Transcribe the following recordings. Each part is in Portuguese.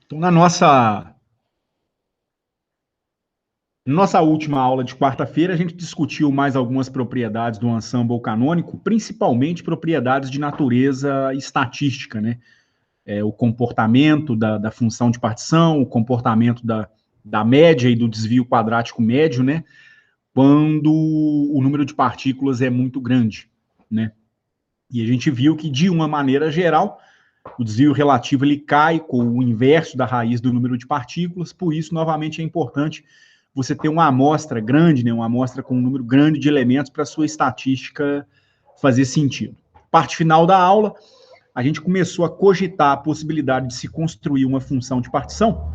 Então, na nossa última aula de quarta-feira, a gente discutiu mais algumas propriedades do ensemble canônico, principalmente propriedades de natureza estatística, né? O comportamento da função de partição, o comportamento da média e do desvio quadrático médio, né? Quando o número de partículas é muito grande, né? E a gente viu que, de uma maneira geral, o desvio relativo ele cai com o inverso da raiz do número de partículas, por isso, novamente, é importante você ter uma amostra grande, né, uma amostra com um número grande de elementos para a sua estatística fazer sentido. Parte final da aula, a gente começou a cogitar a possibilidade de se construir uma função de partição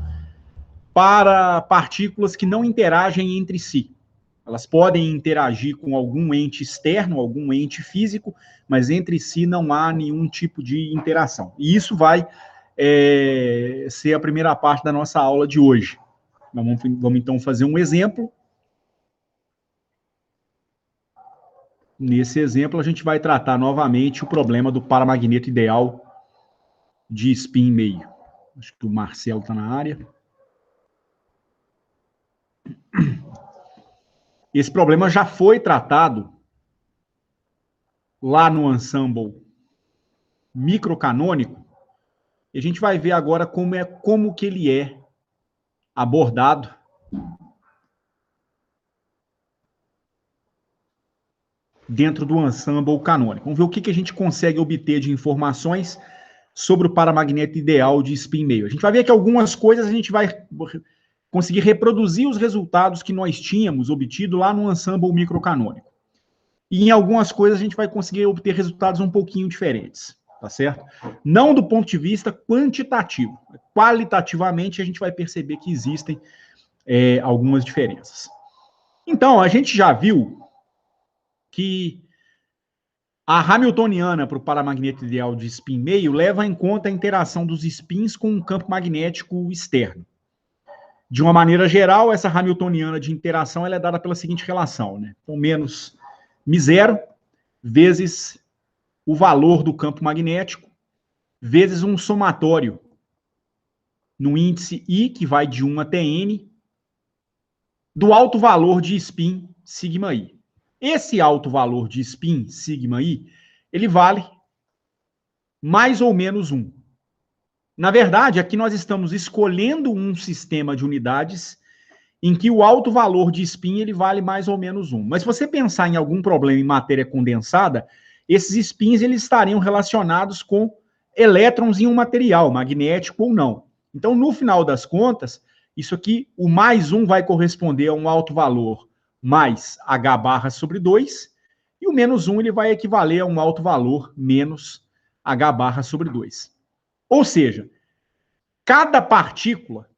para partículas que não interagem entre si. Elas podem interagir com algum ente externo, algum ente físico, mas entre si não há nenhum tipo de interação. E isso vai ser a primeira parte da nossa aula de hoje. Vamos então fazer um exemplo. Nesse exemplo, a gente vai tratar novamente o problema do paramagneto ideal de spin meio. Acho que o Marcelo está na área. Esse problema já foi tratado lá no ensemble microcanônico, e a gente vai ver agora como que ele é abordado dentro do ensemble canônico. Vamos ver o que a gente consegue obter de informações sobre o paramagneto ideal de spin meio. A gente vai ver que algumas coisas a gente vai conseguir reproduzir os resultados que nós tínhamos obtido lá no ensemble microcanônico. E em algumas coisas a gente vai conseguir obter resultados um pouquinho diferentes, tá certo? Não do ponto de vista quantitativo. Qualitativamente a gente vai perceber que existem algumas diferenças. Então, a gente já viu que a hamiltoniana para o paramagneto ideal de spin meio leva em conta a interação dos spins com um campo magnético externo. De uma maneira geral, essa hamiltoniana de interação ela é dada pela seguinte relação, né? Então, menos μ0 vezes o valor do campo magnético vezes um somatório no índice I, que vai de 1 até N, do alto valor de spin sigma I. Esse alto valor de spin sigma I, ele vale mais ou menos 1. Na verdade, aqui nós estamos escolhendo um sistema de unidades em que o alto valor de spin ele vale mais ou menos 1. Mas se você pensar em algum problema em matéria condensada, esses spins eles estariam relacionados com elétrons em um material, magnético ou não. Então, no final das contas, isso aqui, o mais 1 vai corresponder a um alto valor mais H barra sobre 2, e o menos 1 ele vai equivaler a um alto valor menos H barra sobre 2. Ou seja, cada partícula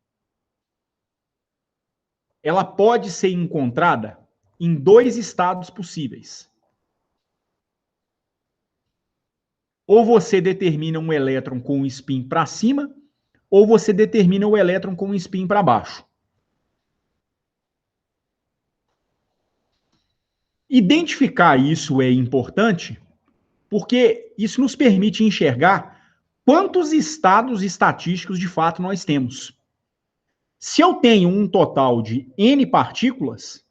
ela pode ser encontrada em dois estados possíveis. Ou você determina um elétron com um spin para cima, ou você determina o elétron com um spin para baixo. Identificar isso é importante, porque isso nos permite enxergar quantos estados estatísticos de fato nós temos. Se eu tenho um total de N partículas,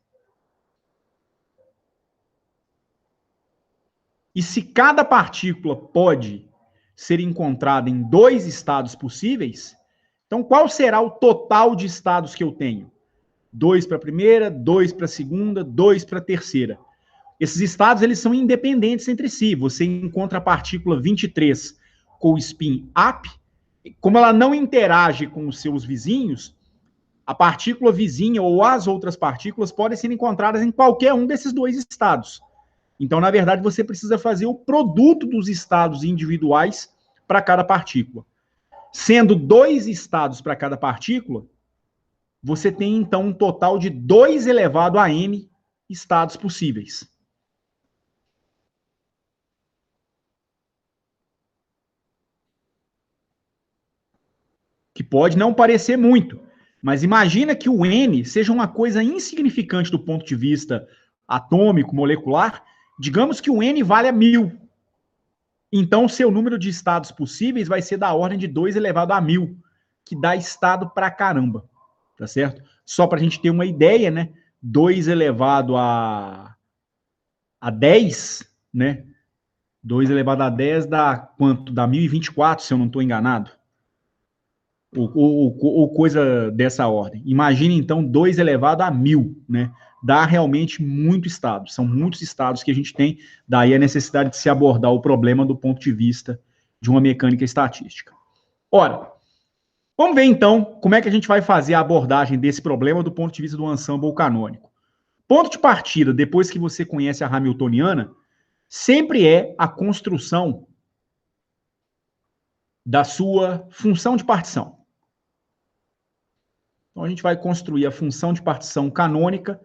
e se cada partícula pode ser encontrada em dois estados possíveis, então qual será o total de estados que eu tenho? 2 para a primeira, 2 para a segunda, 2 para a terceira. Esses estados eles são independentes entre si. Você encontra a partícula 23 com o spin up, como ela não interage com os seus vizinhos, a partícula vizinha ou as outras partículas podem ser encontradas em qualquer um desses dois estados. Então, na verdade, você precisa fazer o produto dos estados individuais para cada partícula. Sendo 2 estados para cada partícula, você tem, então, um total de 2 elevado a n estados possíveis. Que pode não parecer muito, mas imagina que o n seja uma coisa insignificante do ponto de vista atômico, molecular. Digamos que o n vale a 1000. Então, seu número de estados possíveis vai ser da ordem de 2 elevado a 1000, que dá estado pra caramba, tá certo? Só pra gente ter uma ideia, né? 2 elevado a 10, né? 2 elevado a 10 dá quanto? Dá 1024, se eu não estou enganado. Ou coisa dessa ordem. Imagine, então, 2 elevado a 1000, né? Dá realmente muito estado. São muitos estados que a gente tem, daí a necessidade de se abordar o problema do ponto de vista de uma mecânica estatística. Ora, vamos ver, então, como é que a gente vai fazer a abordagem desse problema do ponto de vista do ensemble canônico. Ponto de partida, depois que você conhece a Hamiltoniana, sempre é a construção da sua função de partição. Então, a gente vai construir a função de partição canônica,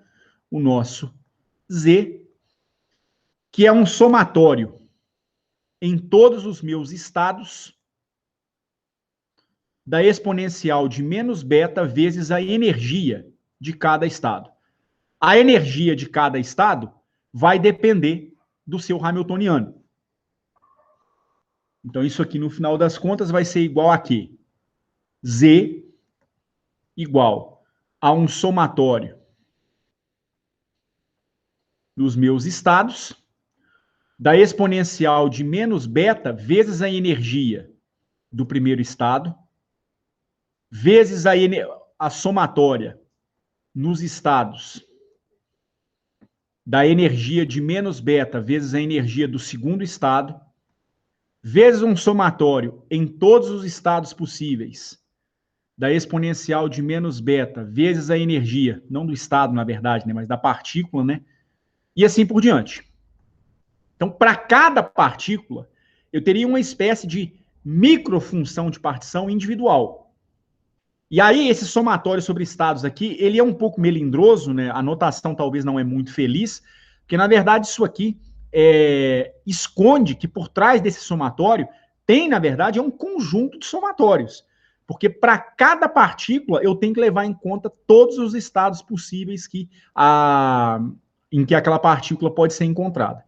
o nosso Z, que é um somatório em todos os meus estados da exponencial de menos beta vezes a energia de cada estado. A energia de cada estado vai depender do seu Hamiltoniano. Então, isso aqui, no final das contas, vai ser igual a quê? Z igual a um somatório dos meus estados, da exponencial de menos beta vezes a energia do primeiro estado, vezes a somatória nos estados da energia de menos beta vezes a energia do segundo estado, vezes um somatório em todos os estados possíveis da exponencial de menos beta vezes a energia, não do estado, na verdade, né, mas da partícula, né? E assim por diante. Então, para cada partícula, eu teria uma espécie de microfunção de partição individual. E aí, esse somatório sobre estados aqui, ele é um pouco melindroso, né? A notação talvez não é muito feliz, porque, na verdade, isso aqui esconde que por trás desse somatório tem, na verdade, um conjunto de somatórios. Porque para cada partícula eu tenho que levar em conta todos os estados possíveis em que aquela partícula pode ser encontrada.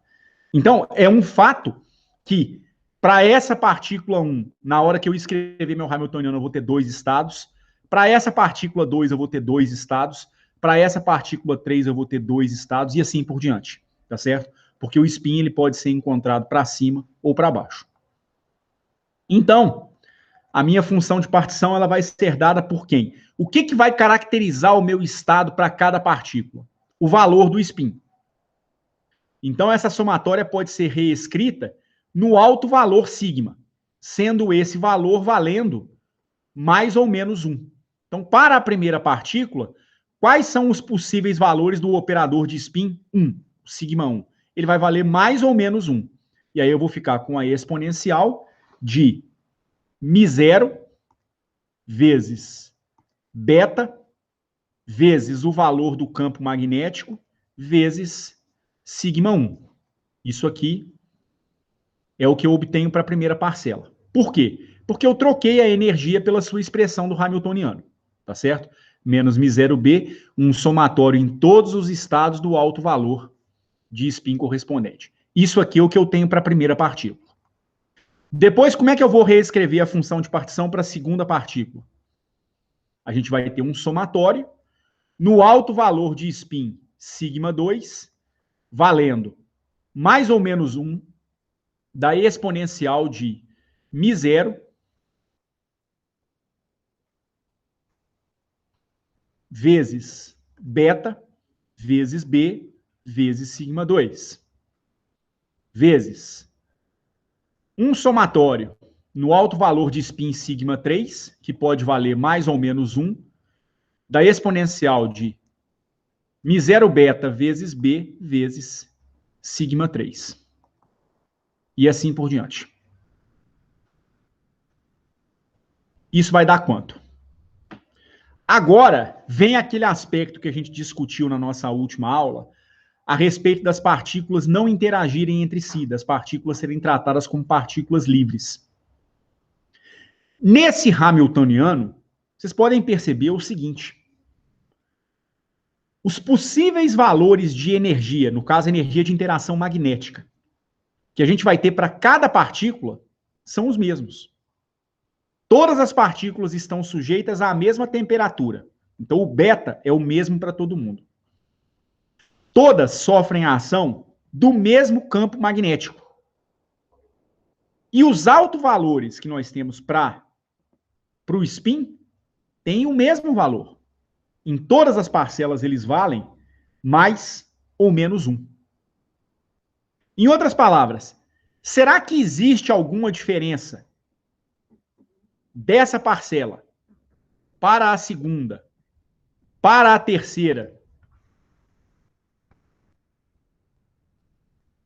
Então, é um fato que para essa partícula 1, na hora que eu escrever meu Hamiltoniano, eu vou ter 2 estados. Para essa partícula 2, eu vou ter 2 estados. Para essa partícula 3, eu vou ter 2 estados, e assim por diante. Tá certo? Porque o spin ele pode ser encontrado para cima ou para baixo. Então, a minha função de partição ela vai ser dada por quem? O que vai caracterizar o meu estado para cada partícula? O valor do spin. Então, essa somatória pode ser reescrita no alto valor sigma, sendo esse valor valendo mais ou menos 1. Então, para a primeira partícula, quais são os possíveis valores do operador de spin 1, sigma 1? Ele vai valer mais ou menos 1. E aí eu vou ficar com a exponencial de μ0 vezes beta vezes o valor do campo magnético vezes sigma 1. Isso aqui é o que eu obtenho para a primeira parcela. Por quê? Porque eu troquei a energia pela sua expressão do Hamiltoniano, tá certo? Menos μ0b, um somatório em todos os estados do alto valor de spin correspondente. Isso aqui é o que eu tenho para a primeira partícula. Depois, como é que eu vou reescrever a função de partição para a segunda partícula? A gente vai ter um somatório no alto valor de spin sigma 2, valendo mais ou menos 1 da exponencial de μ0 vezes beta vezes b vezes sigma 2, vezes um somatório no alto valor de spin sigma 3, que pode valer mais ou menos 1, da exponencial de μ0 beta vezes b vezes sigma 3. E assim por diante. Isso vai dar quanto? Agora, vem aquele aspecto que a gente discutiu na nossa última aula, a respeito das partículas não interagirem entre si, das partículas serem tratadas como partículas livres. Nesse Hamiltoniano, vocês podem perceber o seguinte: os possíveis valores de energia, no caso, energia de interação magnética, que a gente vai ter para cada partícula, são os mesmos. Todas as partículas estão sujeitas à mesma temperatura. Então, o beta é o mesmo para todo mundo. Todas sofrem a ação do mesmo campo magnético. E os autovalores que nós temos para o spin têm o mesmo valor. Em todas as parcelas, eles valem mais ou menos 1. Em outras palavras, será que existe alguma diferença dessa parcela para a segunda, para a terceira,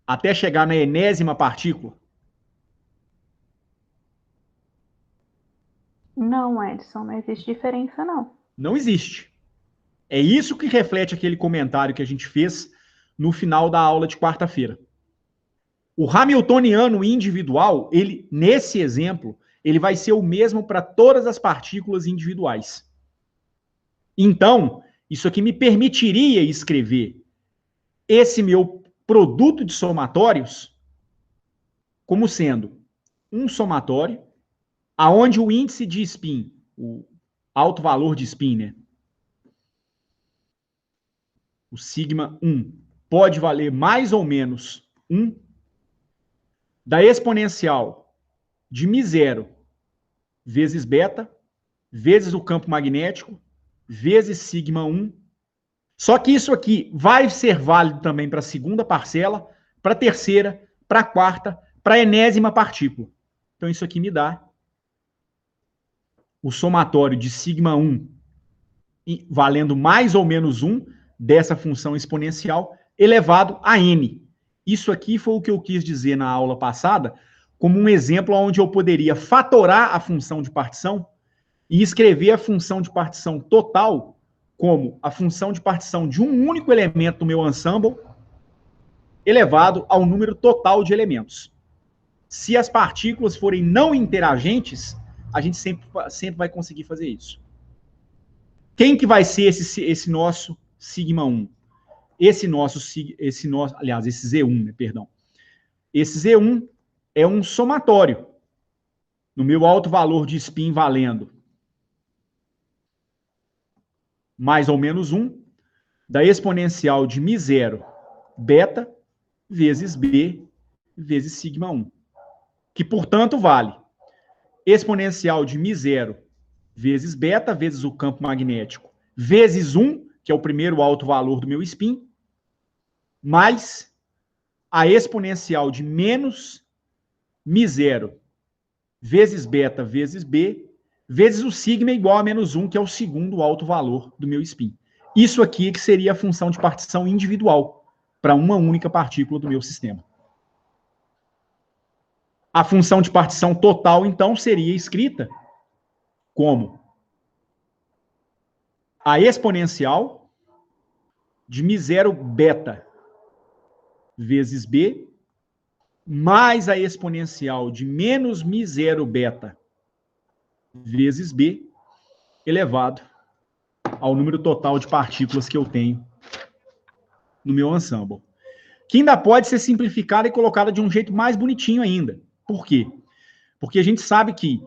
até chegar na enésima partícula? Não, Edson, não existe diferença, não. Não existe. É isso que reflete aquele comentário que a gente fez no final da aula de quarta-feira. O hamiltoniano individual, ele, nesse exemplo, ele vai ser o mesmo para todas as partículas individuais. Então, isso aqui me permitiria escrever esse meu produto de somatórios como sendo um somatório aonde o índice de spin, o alto valor de spin, né? O sigma 1 pode valer mais ou menos 1 da exponencial de μ0 vezes beta, vezes o campo magnético, vezes sigma 1. Só que isso aqui vai ser válido também para a segunda parcela, para a terceira, para a quarta, para a enésima partícula. Então isso aqui me dá o somatório de sigma 1 valendo mais ou menos 1 dessa função exponencial elevado a n. Isso aqui foi o que eu quis dizer na aula passada, como um exemplo onde eu poderia fatorar a função de partição e escrever a função de partição total como a função de partição de um único elemento do meu ensemble elevado ao número total de elementos. Se as partículas forem não interagentes, a gente sempre vai conseguir fazer isso. Quem que vai ser esse nosso sigma 1? Esse Z1, né, perdão. Esse Z1 é um somatório. No meu alto valor de spin valendo mais ou menos 1, da exponencial de μ0 beta vezes B vezes sigma 1. Que, portanto, vale exponencial de μ0 vezes beta vezes o campo magnético vezes 1, que é o primeiro alto valor do meu spin, mais a exponencial de menos μ0 vezes beta vezes B, vezes o sigma igual a menos 1, que é o segundo alto valor do meu spin. Isso aqui que seria a função de partição individual para uma única partícula do meu sistema. A função de partição total, então, seria escrita como a exponencial de μ0 beta vezes B, mais a exponencial de menos μ0 beta vezes B, elevado ao número total de partículas que eu tenho no meu ensemble. Que ainda pode ser simplificada e colocada de um jeito mais bonitinho ainda. Por quê? Porque a gente sabe que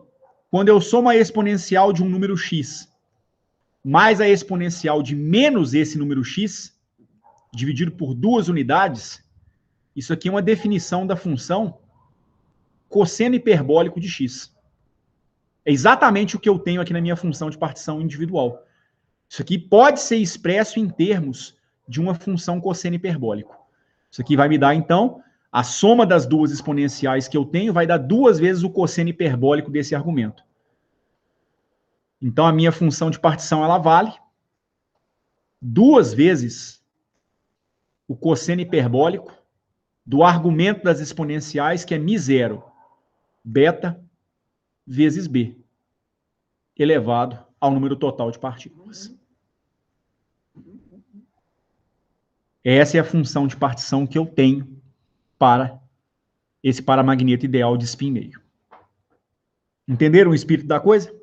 quando eu somo a exponencial de um número x mais a exponencial de menos esse número x, dividido por 2 unidades, isso aqui é uma definição da função cosseno hiperbólico de x. É exatamente o que eu tenho aqui na minha função de partição individual. Isso aqui pode ser expresso em termos de uma função cosseno hiperbólico. Isso aqui vai me dar, então, a soma das duas exponenciais que eu tenho vai dar 2 vezes o cosseno hiperbólico desse argumento. Então, a minha função de partição, ela vale 2 vezes o cosseno hiperbólico do argumento das exponenciais, que é μ0 beta vezes B, elevado ao número total de partículas. Essa é a função de partição que eu tenho para esse paramagneto ideal de spin meio. Entenderam o espírito da coisa?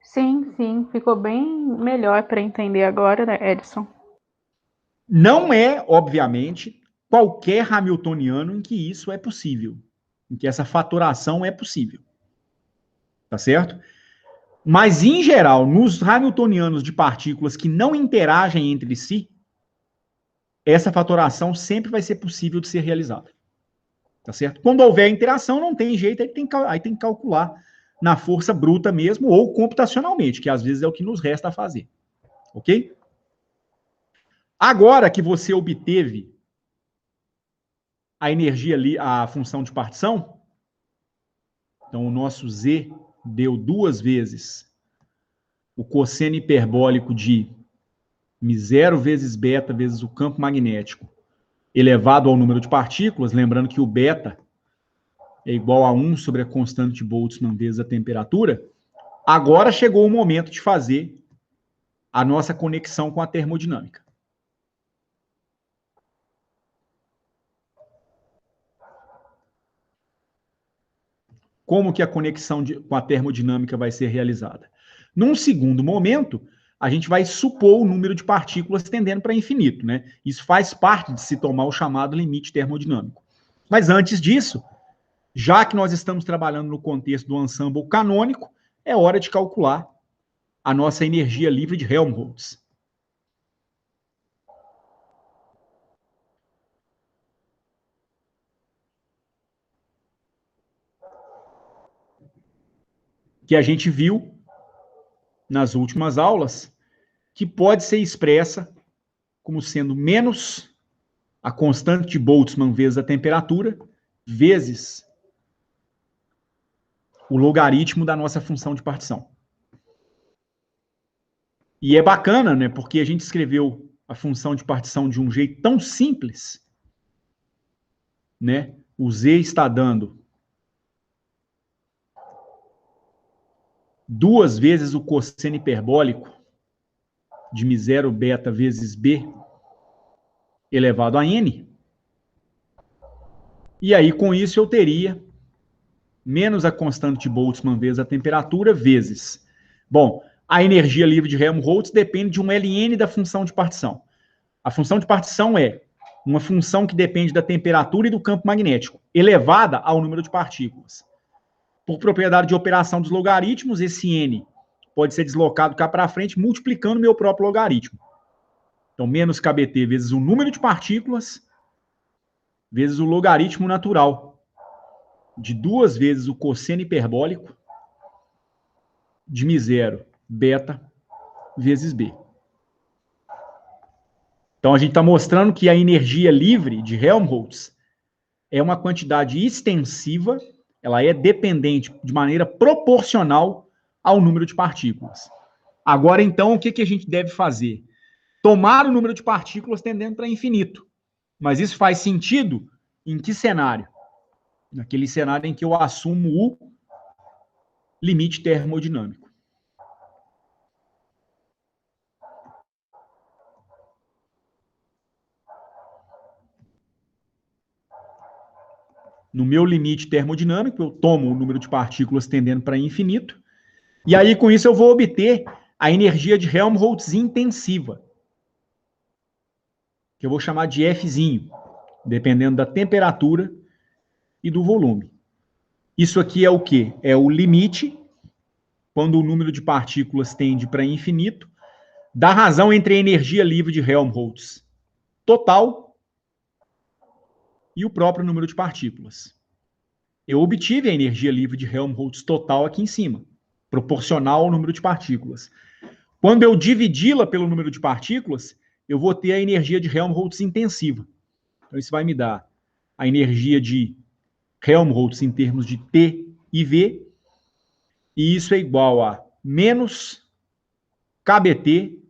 Sim, sim. Ficou bem melhor para entender agora, né, Edson? Não é, obviamente, qualquer hamiltoniano em que isso é possível, em que essa fatoração é possível. Tá certo? Mas, em geral, nos hamiltonianos de partículas que não interagem entre si, essa fatoração sempre vai ser possível de ser realizada. Tá certo? Quando houver interação, não tem jeito, aí tem que calcular na força bruta mesmo, ou computacionalmente, que às vezes é o que nos resta a fazer. Ok? Agora que você obteve a energia ali, a função de partição, então o nosso Z deu 2 vezes o cosseno hiperbólico de μ0 vezes beta vezes o campo magnético elevado ao número de partículas, lembrando que o beta é igual a 1 sobre a constante de Boltzmann vezes a temperatura, agora chegou o momento de fazer a nossa conexão com a termodinâmica. Como que a conexão com a termodinâmica vai ser realizada? Num segundo momento, a gente vai supor o número de partículas tendendo para infinito, né? Isso faz parte de se tomar o chamado limite termodinâmico. Mas antes disso, já que nós estamos trabalhando no contexto do ensemble canônico, é hora de calcular a nossa energia livre de Helmholtz. Que a gente viu nas últimas aulas, que pode ser expressa como sendo menos a constante de Boltzmann vezes a temperatura, vezes o logaritmo da nossa função de partição. E é bacana, né, porque a gente escreveu a função de partição de um jeito tão simples, né? O Z está dando 2 vezes o cosseno hiperbólico de μ0 beta vezes B elevado a N. E aí, com isso, eu teria menos a constante de Boltzmann vezes a temperatura, vezes. Bom, a energia livre de Helmholtz depende de um ln da função de partição. A função de partição é uma função que depende da temperatura e do campo magnético, elevada ao número de partículas. Por propriedade de operação dos logaritmos, esse n pode ser deslocado cá para frente, multiplicando meu próprio logaritmo. Então, menos kBt vezes o número de partículas, vezes o logaritmo natural de 2 vezes o cosseno hiperbólico de μ0 beta vezes B. Então, a gente está mostrando que a energia livre de Helmholtz é uma quantidade extensiva, ela é dependente de maneira proporcional ao número de partículas. Agora, então, o que a gente deve fazer? Tomar o número de partículas tendendo para infinito. Mas isso faz sentido em que cenário? Naquele cenário em que eu assumo o limite termodinâmico. No meu limite termodinâmico, eu tomo o número de partículas tendendo para infinito, e aí, com isso, eu vou obter a energia de Helmholtz intensiva, que eu vou chamar de Fzinho, dependendo da temperatura e do volume. Isso aqui é o quê? É o limite, quando o número de partículas tende para infinito, da razão entre a energia livre de Helmholtz total e o próprio número de partículas. Eu obtive a energia livre de Helmholtz total aqui em cima, proporcional ao número de partículas. Quando eu dividi-la pelo número de partículas, eu vou ter a energia de Helmholtz intensiva. Então, isso vai me dar a energia de Helmholtz em termos de T e V, e isso é igual a menos kBt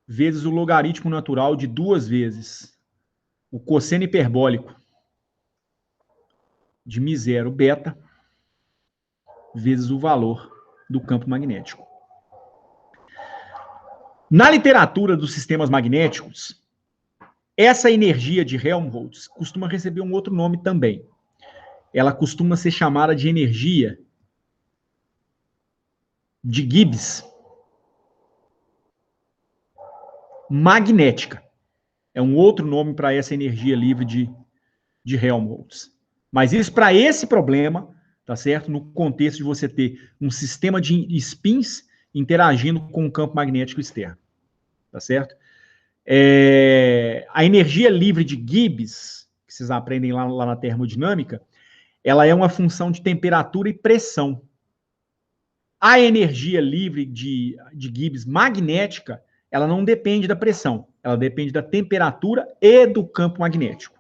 vezes o logaritmo natural de 2 vezes o cosseno hiperbólico de μ0 beta vezes o valor do campo magnético. Na literatura dos sistemas magnéticos, essa energia de Helmholtz costuma receber um outro nome também. Ela costuma ser chamada de energia de Gibbs magnética. É um outro nome para essa energia livre de Helmholtz. Mas isso, para esse problema, tá certo? No contexto de você ter um sistema de spins interagindo com o campo magnético externo, tá certo? A energia livre de Gibbs, que vocês aprendem lá na termodinâmica, ela é uma função de temperatura e pressão. A energia livre de Gibbs magnética, ela não depende da pressão, ela depende da temperatura e do campo magnético.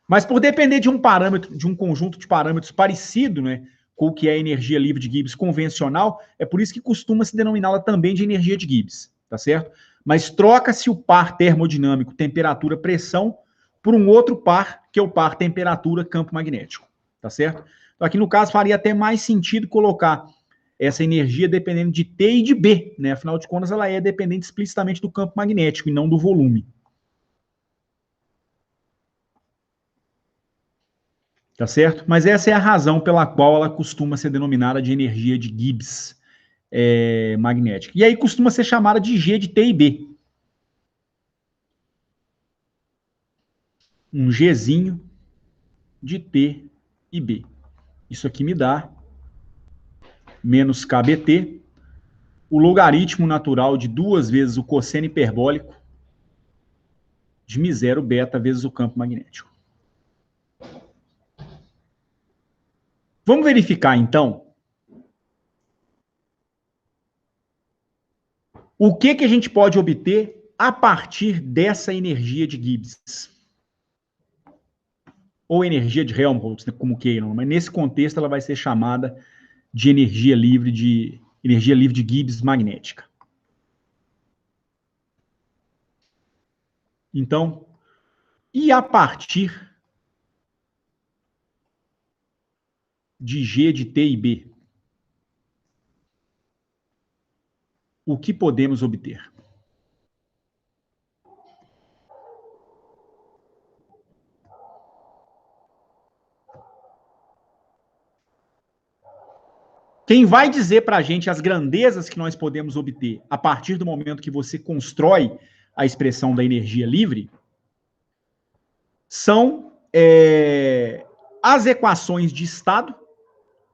Mas por depender de um parâmetro, de um conjunto de parâmetros parecido, né, com o que é a energia livre de Gibbs convencional, é por isso que costuma se denominá-la também de energia de Gibbs, tá certo? Mas troca-se o par termodinâmico temperatura-pressão por um outro par, que é o par temperatura-campo magnético, tá certo? Então aqui no caso faria até mais sentido colocar essa energia dependendo de T e de B, né? Afinal de contas, ela é dependente explicitamente do campo magnético e não do volume. Tá certo? Mas essa é a razão pela qual ela costuma ser denominada de energia de Gibbs magnética. E aí costuma ser chamada de G de T e B. Um Gzinho de T e B. Isso aqui me dá menos KBT, o logaritmo natural de 2 vezes o cosseno hiperbólico de μ0 beta vezes o campo magnético. Vamos verificar, então, o que a gente pode obter a partir dessa energia de Gibbs. Ou energia de Helmholtz, né, como queiram, mas nesse contexto ela vai ser chamada de energia livre de Gibbs magnética. Então, e a partir de G de T e B, o que podemos obter? Quem vai dizer para a gente as grandezas que nós podemos obter a partir do momento que você constrói a expressão da energia livre são as equações de estado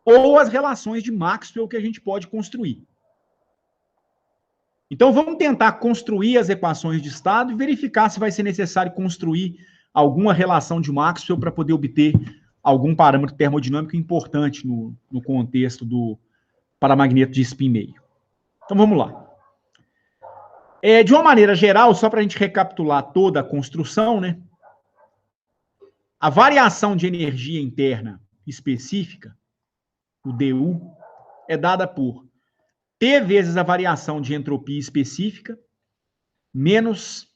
ou as relações de Maxwell que a gente pode construir. Então, vamos tentar construir as equações de estado e verificar se vai ser necessário construir alguma relação de Maxwell para poder obter algum parâmetro termodinâmico importante no contexto do paramagneto de spin meio. Então, vamos lá. De uma maneira geral, só para a gente recapitular toda a construção, né? A variação de energia interna específica, o DU, é dada por T vezes a variação de entropia específica menos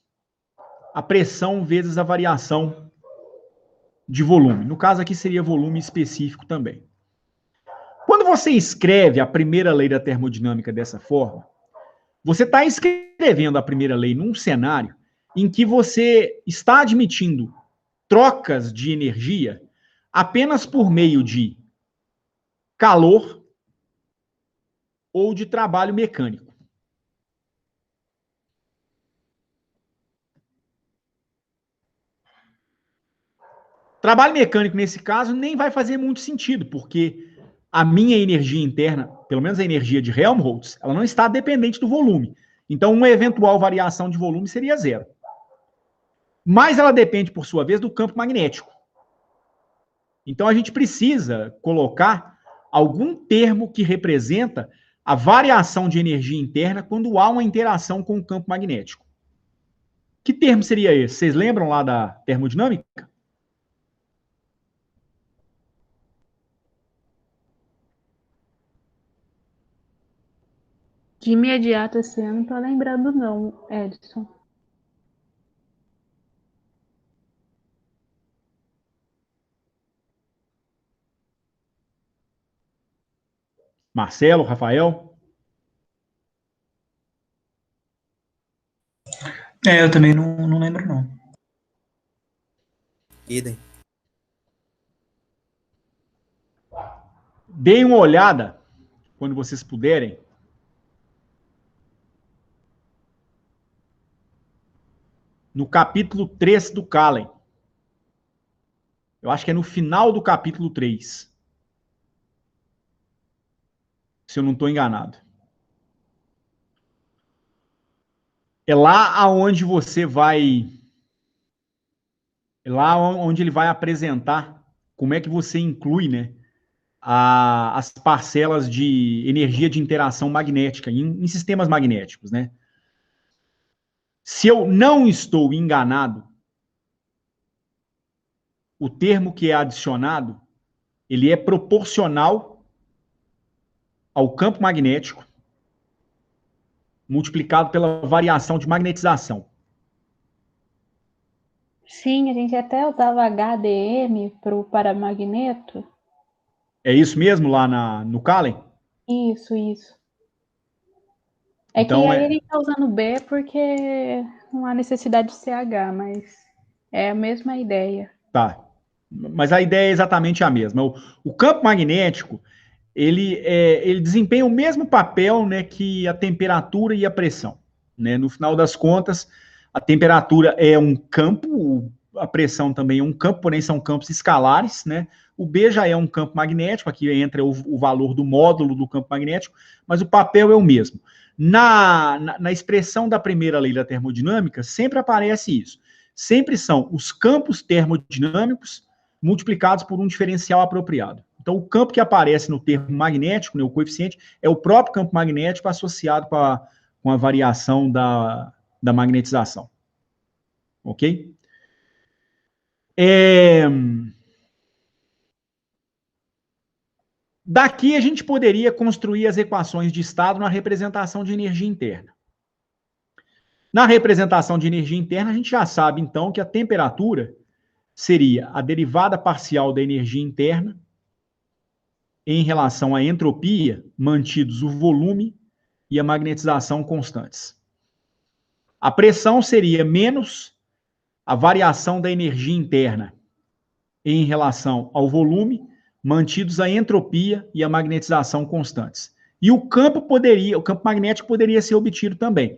a pressão vezes a variação de volume. No caso aqui seria volume específico também. Quando você escreve a primeira lei da termodinâmica dessa forma, você está escrevendo a primeira lei num cenário em que você está admitindo trocas de energia apenas por meio de calor ou de trabalho mecânico. Trabalho mecânico, nesse caso, nem vai fazer muito sentido, porque a minha energia interna, pelo menos a energia de Helmholtz, ela não está dependente do volume. Então, uma eventual variação de volume seria zero. Mas ela depende, por sua vez, do campo magnético. Então, a gente precisa colocar algum termo que representa a variação de energia interna quando há uma interação com o campo magnético. Que termo seria esse? Vocês lembram lá da termodinâmica? De imediato esse ano, não tô lembrando não, Edson. Marcelo, Rafael? Eu também não lembro, não. Idem. Deem uma olhada, quando vocês puderem, no capítulo 3 do Kahlen. Eu acho que é no final do capítulo 3. se eu não estou enganado. É lá aonde você vai... É lá onde ele vai apresentar como é que você inclui, né, as parcelas de energia de interação magnética em sistemas magnéticos, né? Se eu não estou enganado, o termo que é adicionado, ele é proporcional ao campo magnético multiplicado pela variação de magnetização. Sim, a gente até usava HDM para o paramagneto. É isso mesmo lá no Calen? Isso. É que Então, aí ele está usando B porque não há necessidade de CH, mas é a mesma ideia. tá. Mas a ideia é exatamente a mesma. O campo magnético, ele desempenha o mesmo papel, né, que a temperatura e a pressão, né? No final das contas, a temperatura é um campo, a pressão também é um campo, porém são campos escalares, né? O B já é um campo magnético, aqui entra o valor do módulo do campo magnético, mas o papel é o mesmo. Na expressão da primeira lei da termodinâmica, sempre aparece isso. Sempre são os campos termodinâmicos multiplicados por um diferencial apropriado. Então, o campo que aparece no termo magnético, né, o coeficiente, é o próprio campo magnético associado com a variação da magnetização. Ok? Daqui a gente poderia construir as equações de estado na representação de energia interna. Na representação de energia interna, a gente já sabe, então, que a temperatura seria a derivada parcial da energia interna em relação à entropia, mantidos o volume e a magnetização constantes. A pressão seria menos a variação da energia interna em relação ao volume, mantidos a entropia e a magnetização constantes. E o campo magnético poderia ser obtido também.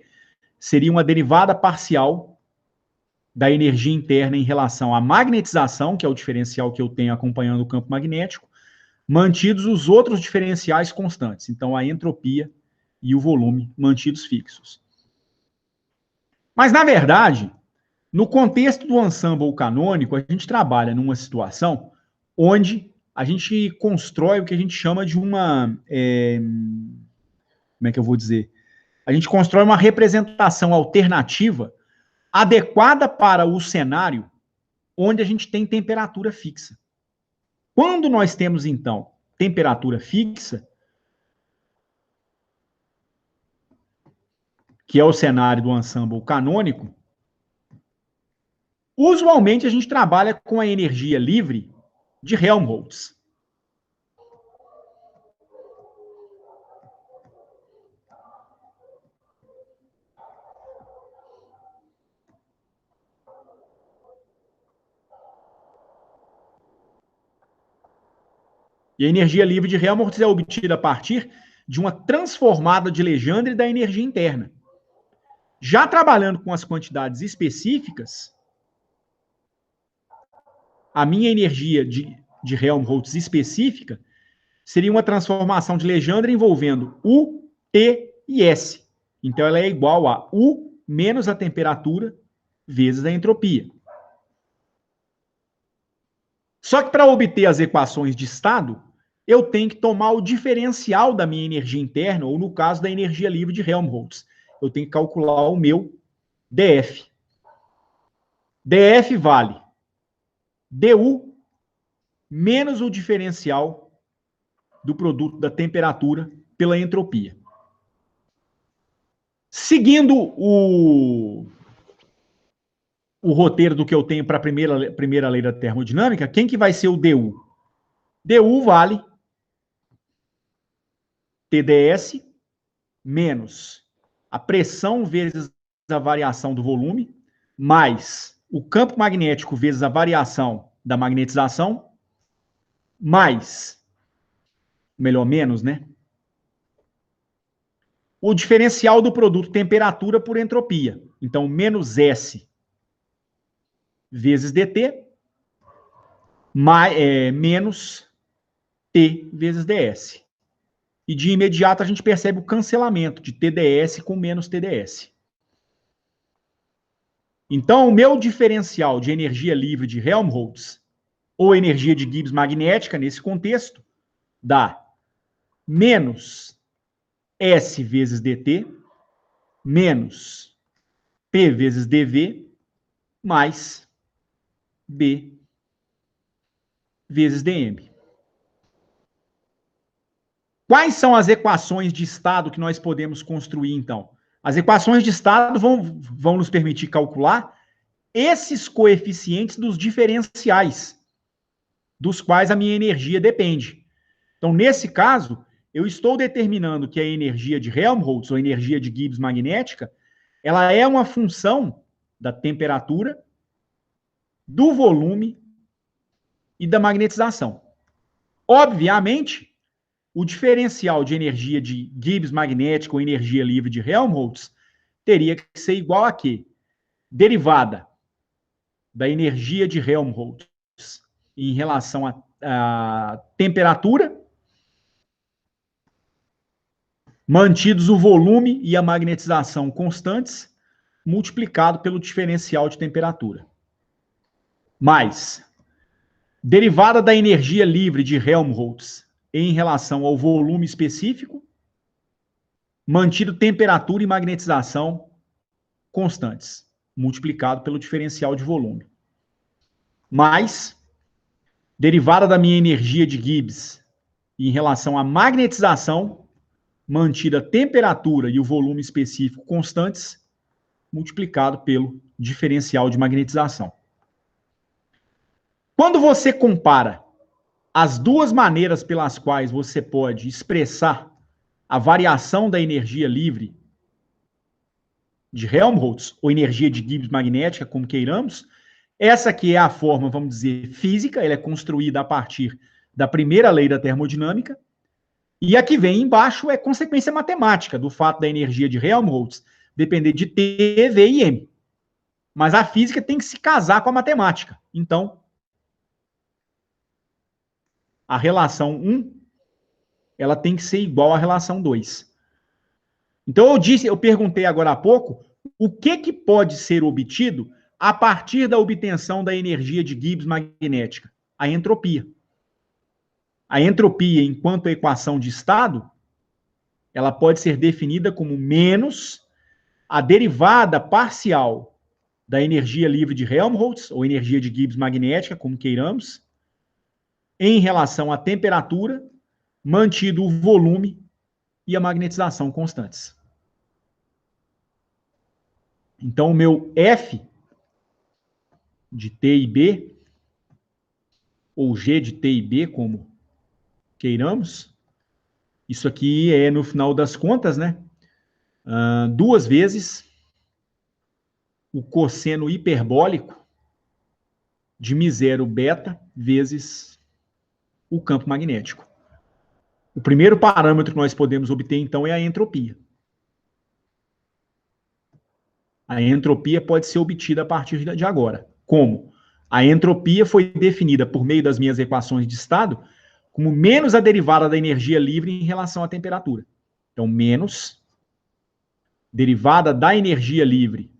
Seria uma derivada parcial da energia interna em relação à magnetização, que é o diferencial que eu tenho acompanhando o campo magnético, mantidos os outros diferenciais constantes. Então, a entropia e o volume mantidos fixos. Mas, na verdade, no contexto do ensemble canônico, a gente trabalha numa situação onde a gente constrói o que a gente chama de uma... como é que eu vou dizer? A gente constrói uma representação alternativa adequada para o cenário onde a gente tem temperatura fixa. Quando nós temos, então, temperatura fixa, que é o cenário do ensemble canônico, usualmente a gente trabalha com a energia livre de Helmholtz. E a energia livre de Helmholtz é obtida a partir de uma transformada de Legendre da energia interna. Já trabalhando com as quantidades específicas, a minha energia de Helmholtz específica seria uma transformação de Legendre envolvendo U, T e S. Então, ela é igual a U menos a temperatura vezes a entropia. Só que para obter as equações de estado, eu tenho que tomar o diferencial da minha energia interna, ou no caso da energia livre de Helmholtz. Eu tenho que calcular o meu DF. DF vale DU menos o diferencial do produto da temperatura pela entropia. Seguindo o roteiro do que eu tenho para a primeira lei da termodinâmica, quem que vai ser o DU? DU vale TdS menos a pressão vezes a variação do volume, mais o campo magnético vezes a variação da magnetização, mais, melhor, menos, né? O diferencial do produto temperatura por entropia. Então, menos S vezes dt, menos T vezes ds. e de imediato a gente percebe o cancelamento de TDS com menos TDS. Então, o meu diferencial de energia livre de Helmholtz, ou energia de Gibbs magnética, nesse contexto, dá menos S vezes dt, menos P vezes dV, mais B vezes dm. Quais são as equações de estado que nós podemos construir, então? As equações de estado vão nos permitir calcular esses coeficientes dos diferenciais, dos quais a minha energia depende. Então, nesse caso, eu estou determinando que a energia de Helmholtz, ou energia de Gibbs magnética, ela é uma função da temperatura, do volume e da magnetização. Obviamente, o diferencial de energia de Gibbs magnética ou energia livre de Helmholtz teria que ser igual a quê? Derivada da energia de Helmholtz em relação à temperatura, mantidos o volume e a magnetização constantes, multiplicado pelo diferencial de temperatura. Mais derivada da energia livre de Helmholtz em relação ao volume específico, mantido temperatura e magnetização constantes, multiplicado pelo diferencial de volume. Mais derivada da minha energia de Gibbs em relação à magnetização, mantida a temperatura e o volume específico constantes, multiplicado pelo diferencial de magnetização. Quando você compara as duas maneiras pelas quais você pode expressar a variação da energia livre de Helmholtz, ou energia de Gibbs magnética, como queiramos, essa aqui é a forma, vamos dizer, física, ela é construída a partir da primeira lei da termodinâmica, e a que vem embaixo é consequência matemática do fato da energia de Helmholtz depender de T, V e M. Mas a física tem que se casar com a matemática. Então, a relação 1, ela tem que ser igual à relação 2. Então, eu perguntei agora há pouco, o que pode ser obtido a partir da obtenção da energia de Gibbs magnética? A entropia. A entropia, enquanto equação de estado, ela pode ser definida como menos a derivada parcial da energia livre de Helmholtz, ou energia de Gibbs magnética, como queiramos, em relação à temperatura, mantido o volume e a magnetização constantes. Então, o meu F de T e B, ou G de T e B, como queiramos, isso aqui é, no final das contas, né, 2 vezes o cosseno hiperbólico de μ0 beta vezes o campo magnético. O primeiro parâmetro que nós podemos obter, então, é a entropia. A entropia pode ser obtida a partir de agora. Como? A entropia foi definida por meio das minhas equações de estado como menos a derivada da energia livre em relação à temperatura. Então, menos derivada da energia livre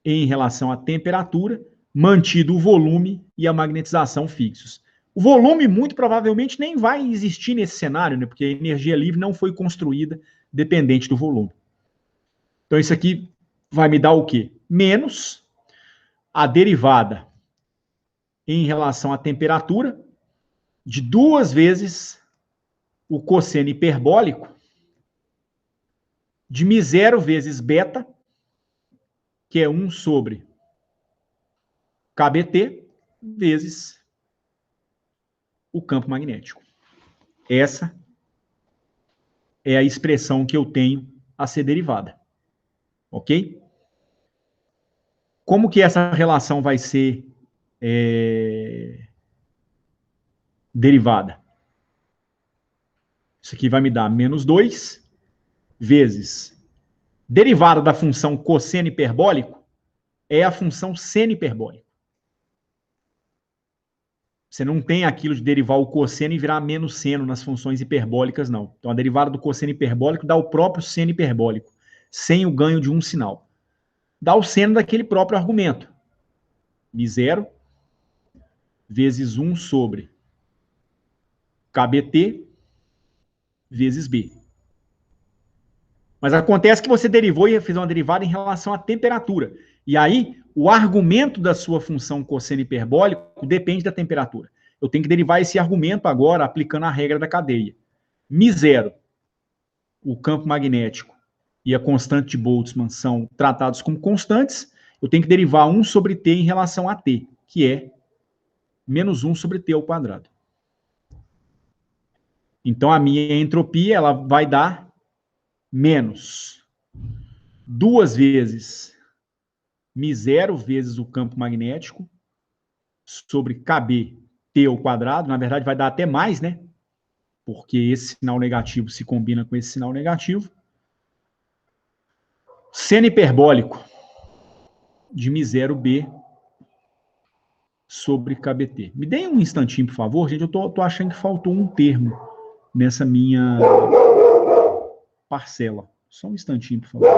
em relação à temperatura, mantido o volume e a magnetização fixos. O volume, muito provavelmente, nem vai existir nesse cenário, né? Porque a energia livre não foi construída dependente do volume. Então, isso aqui vai me dar o quê? Menos a derivada em relação à temperatura de 2 vezes o cosseno hiperbólico de μ0 vezes beta, que é 1 sobre kBt, vezes o campo magnético. Essa é a expressão que eu tenho a ser derivada. Ok? Como que essa relação vai ser derivada? Isso aqui vai me dar menos 2 vezes derivada da função cosseno hiperbólico é a função seno hiperbólico. Você não tem aquilo de derivar o cosseno e virar menos seno nas funções hiperbólicas, não. Então, a derivada do cosseno hiperbólico dá o próprio seno hiperbólico, sem o ganho de um sinal. Dá o seno daquele próprio argumento. Mi0 vezes 1 sobre KBT vezes B. Mas acontece que você derivou e fez uma derivada em relação à temperatura. E aí, o argumento da sua função cosseno hiperbólico depende da temperatura. Eu tenho que derivar esse argumento agora aplicando a regra da cadeia. Mi0, o campo magnético e a constante de Boltzmann são tratados como constantes. Eu tenho que derivar 1 sobre T em relação a T, que é menos 1 sobre T ao quadrado. Então, a minha entropia ela vai dar menos 2 vezes Mi0 vezes o campo magnético sobre KB T ao quadrado. Na verdade, vai dar até mais, né? Porque esse sinal negativo se combina com esse sinal negativo. Seno hiperbólico de Mi0B sobre KBT. Me deem um instantinho, por favor, gente. Eu tô achando que faltou um termo nessa minha parcela. Só um instantinho, por favor.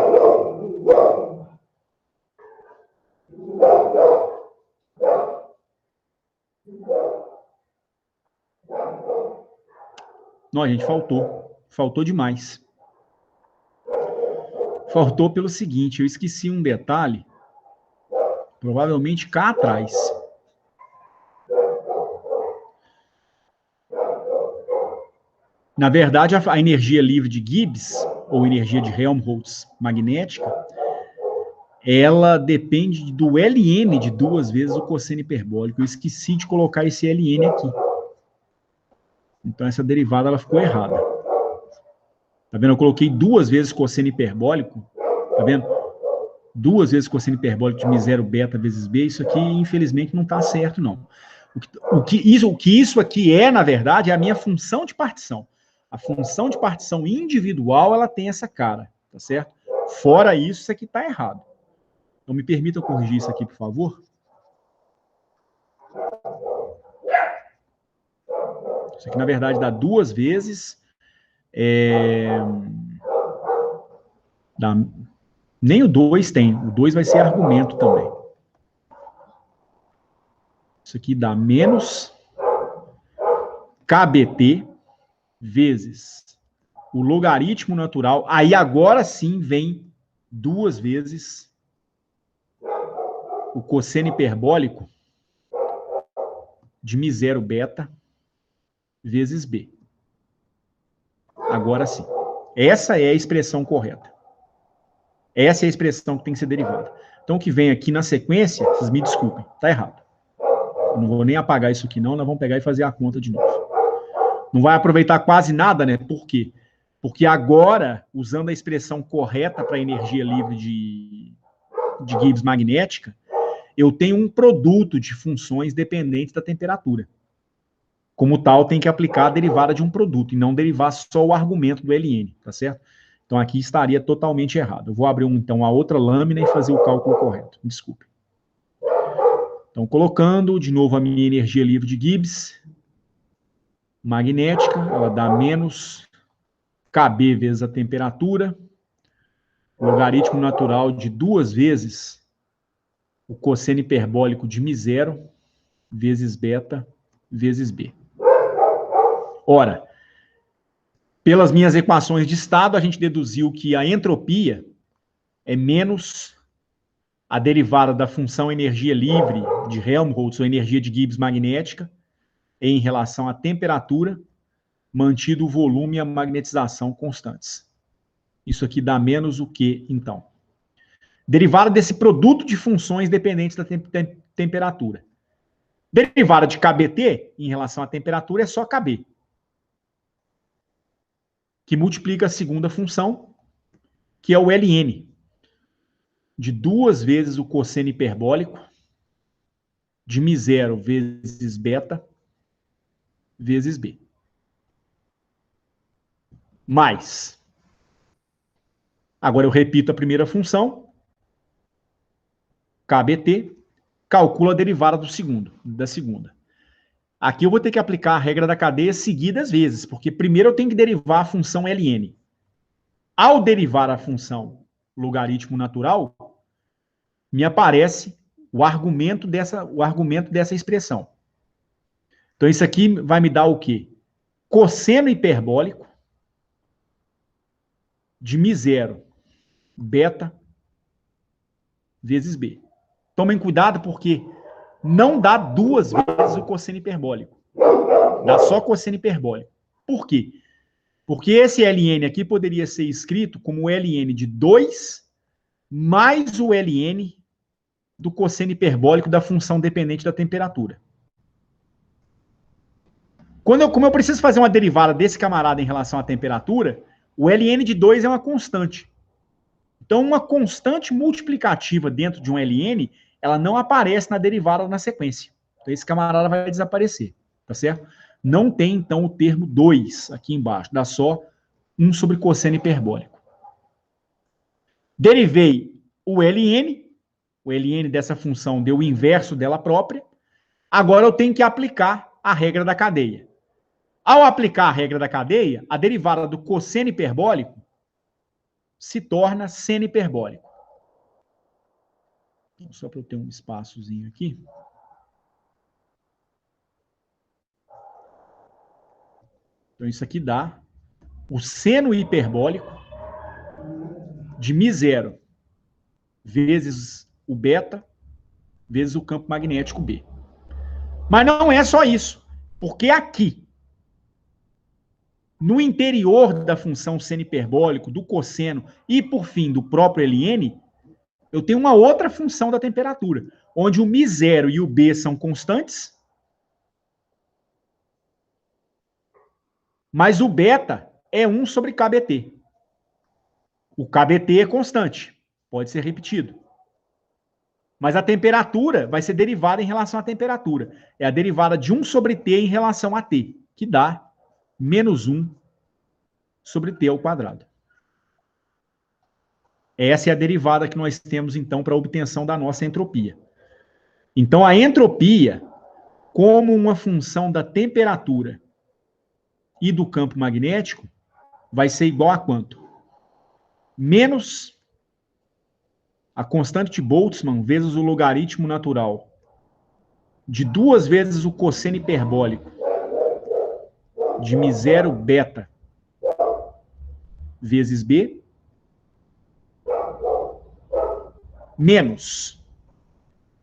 Não, gente, faltou. Faltou demais. Faltou pelo seguinte, eu esqueci um detalhe, provavelmente cá atrás. Na verdade, a energia livre de Gibbs, ou energia de Helmholtz magnética, ela depende do Ln de 2 vezes o cosseno hiperbólico. Eu esqueci de colocar esse Ln aqui. Então, essa derivada ela ficou errada. Tá vendo? Eu coloquei 2 vezes cosseno hiperbólico. Tá vendo? 2 vezes cosseno hiperbólico de Mi0 beta vezes B. Isso aqui, infelizmente, não está certo, não. O que isso aqui é, na verdade, é a minha função de partição. A função de partição individual, ela tem essa cara, tá certo? Fora isso aqui está errado. Então, me permita corrigir isso aqui, por favor. Isso aqui, na verdade, dá 2 vezes... Nem o 2 tem. O 2 vai ser argumento também. Isso aqui dá menos KBT vezes o logaritmo natural. Aí agora sim vem 2 vezes o cosseno hiperbólico de Mi0 beta vezes B. Agora sim. Essa é a expressão correta. Essa é a expressão que tem que ser derivada. Então, o que vem aqui na sequência, vocês me desculpem, está errado. Eu não vou nem apagar isso aqui não, nós vamos pegar e fazer a conta de novo. Não vai aproveitar quase nada, né? Por quê? Porque agora, usando a expressão correta para a energia livre de Gibbs magnética, eu tenho um produto de funções dependentes da temperatura. Como tal, tem que aplicar a derivada de um produto e não derivar só o argumento do Ln, tá certo? Então, aqui estaria totalmente errado. Eu vou abrir, então, a outra lâmina e fazer o cálculo correto. Desculpe. Então, colocando de novo a minha energia livre de Gibbs magnética, ela dá menos KB vezes a temperatura, logaritmo natural de 2 vezes o cosseno hiperbólico de Mi0 vezes beta vezes B. Ora, pelas minhas equações de estado, a gente deduziu que a entropia é menos a derivada da função energia livre de Helmholtz, ou energia de Gibbs magnética, em relação à temperatura, mantido o volume e a magnetização constantes. Isso aqui dá menos o que, então? Derivada desse produto de funções dependentes da temperatura. Derivada de KBT, em relação à temperatura, é só KB. Que multiplica a segunda função, que é o Ln, de 2 vezes o cosseno hiperbólico de Mi0 vezes beta vezes B. Mais. Agora eu repito a primeira função, KBT, calcula a derivada da segunda. Aqui eu vou ter que aplicar a regra da cadeia seguidas vezes, porque primeiro eu tenho que derivar a função ln. Ao derivar a função logaritmo natural, me aparece o argumento dessa expressão. Então isso aqui vai me dar o quê? Cosseno hiperbólico de μ0 beta vezes b. Tomem cuidado porque não dá duas vezes o cosseno hiperbólico. Dá só cosseno hiperbólico. Por quê? Porque esse ln aqui poderia ser escrito como ln de 2 mais o ln do cosseno hiperbólico da função dependente da temperatura. Como eu preciso fazer uma derivada desse camarada em relação à temperatura, o ln de 2 é uma constante. Então, uma constante multiplicativa dentro de um ln, ela não aparece na derivada ou na sequência. Então, esse camarada vai desaparecer, tá certo? Não tem, então, o termo 2 aqui embaixo. Dá só 1 sobre cosseno hiperbólico. Derivei o ln dessa função deu o inverso dela própria. Agora eu tenho que aplicar a regra da cadeia. Ao aplicar a regra da cadeia, a derivada do cosseno hiperbólico se torna seno hiperbólico. Só para eu ter um espaçozinho aqui. Então, isso aqui dá o seno hiperbólico de μ0 vezes o beta vezes o campo magnético B. Mas não é só isso, porque aqui, no interior da função seno hiperbólico, do cosseno e, por fim, do próprio ln, eu tenho uma outra função da temperatura, onde o μ0 e o B são constantes, mas o beta é 1 sobre kBt. O kBt é constante, pode ser repetido. Mas a temperatura vai ser derivada em relação à temperatura. É a derivada de 1 sobre T em relação a T, que dá menos 1 sobre T ao quadrado. Essa é a derivada que nós temos, então, para a obtenção da nossa entropia. Então, a entropia, como uma função da temperatura e do campo magnético, vai ser igual a quanto? Menos a constante de Boltzmann vezes o logaritmo natural de 2 vezes o cosseno hiperbólico de μ0 beta vezes B, menos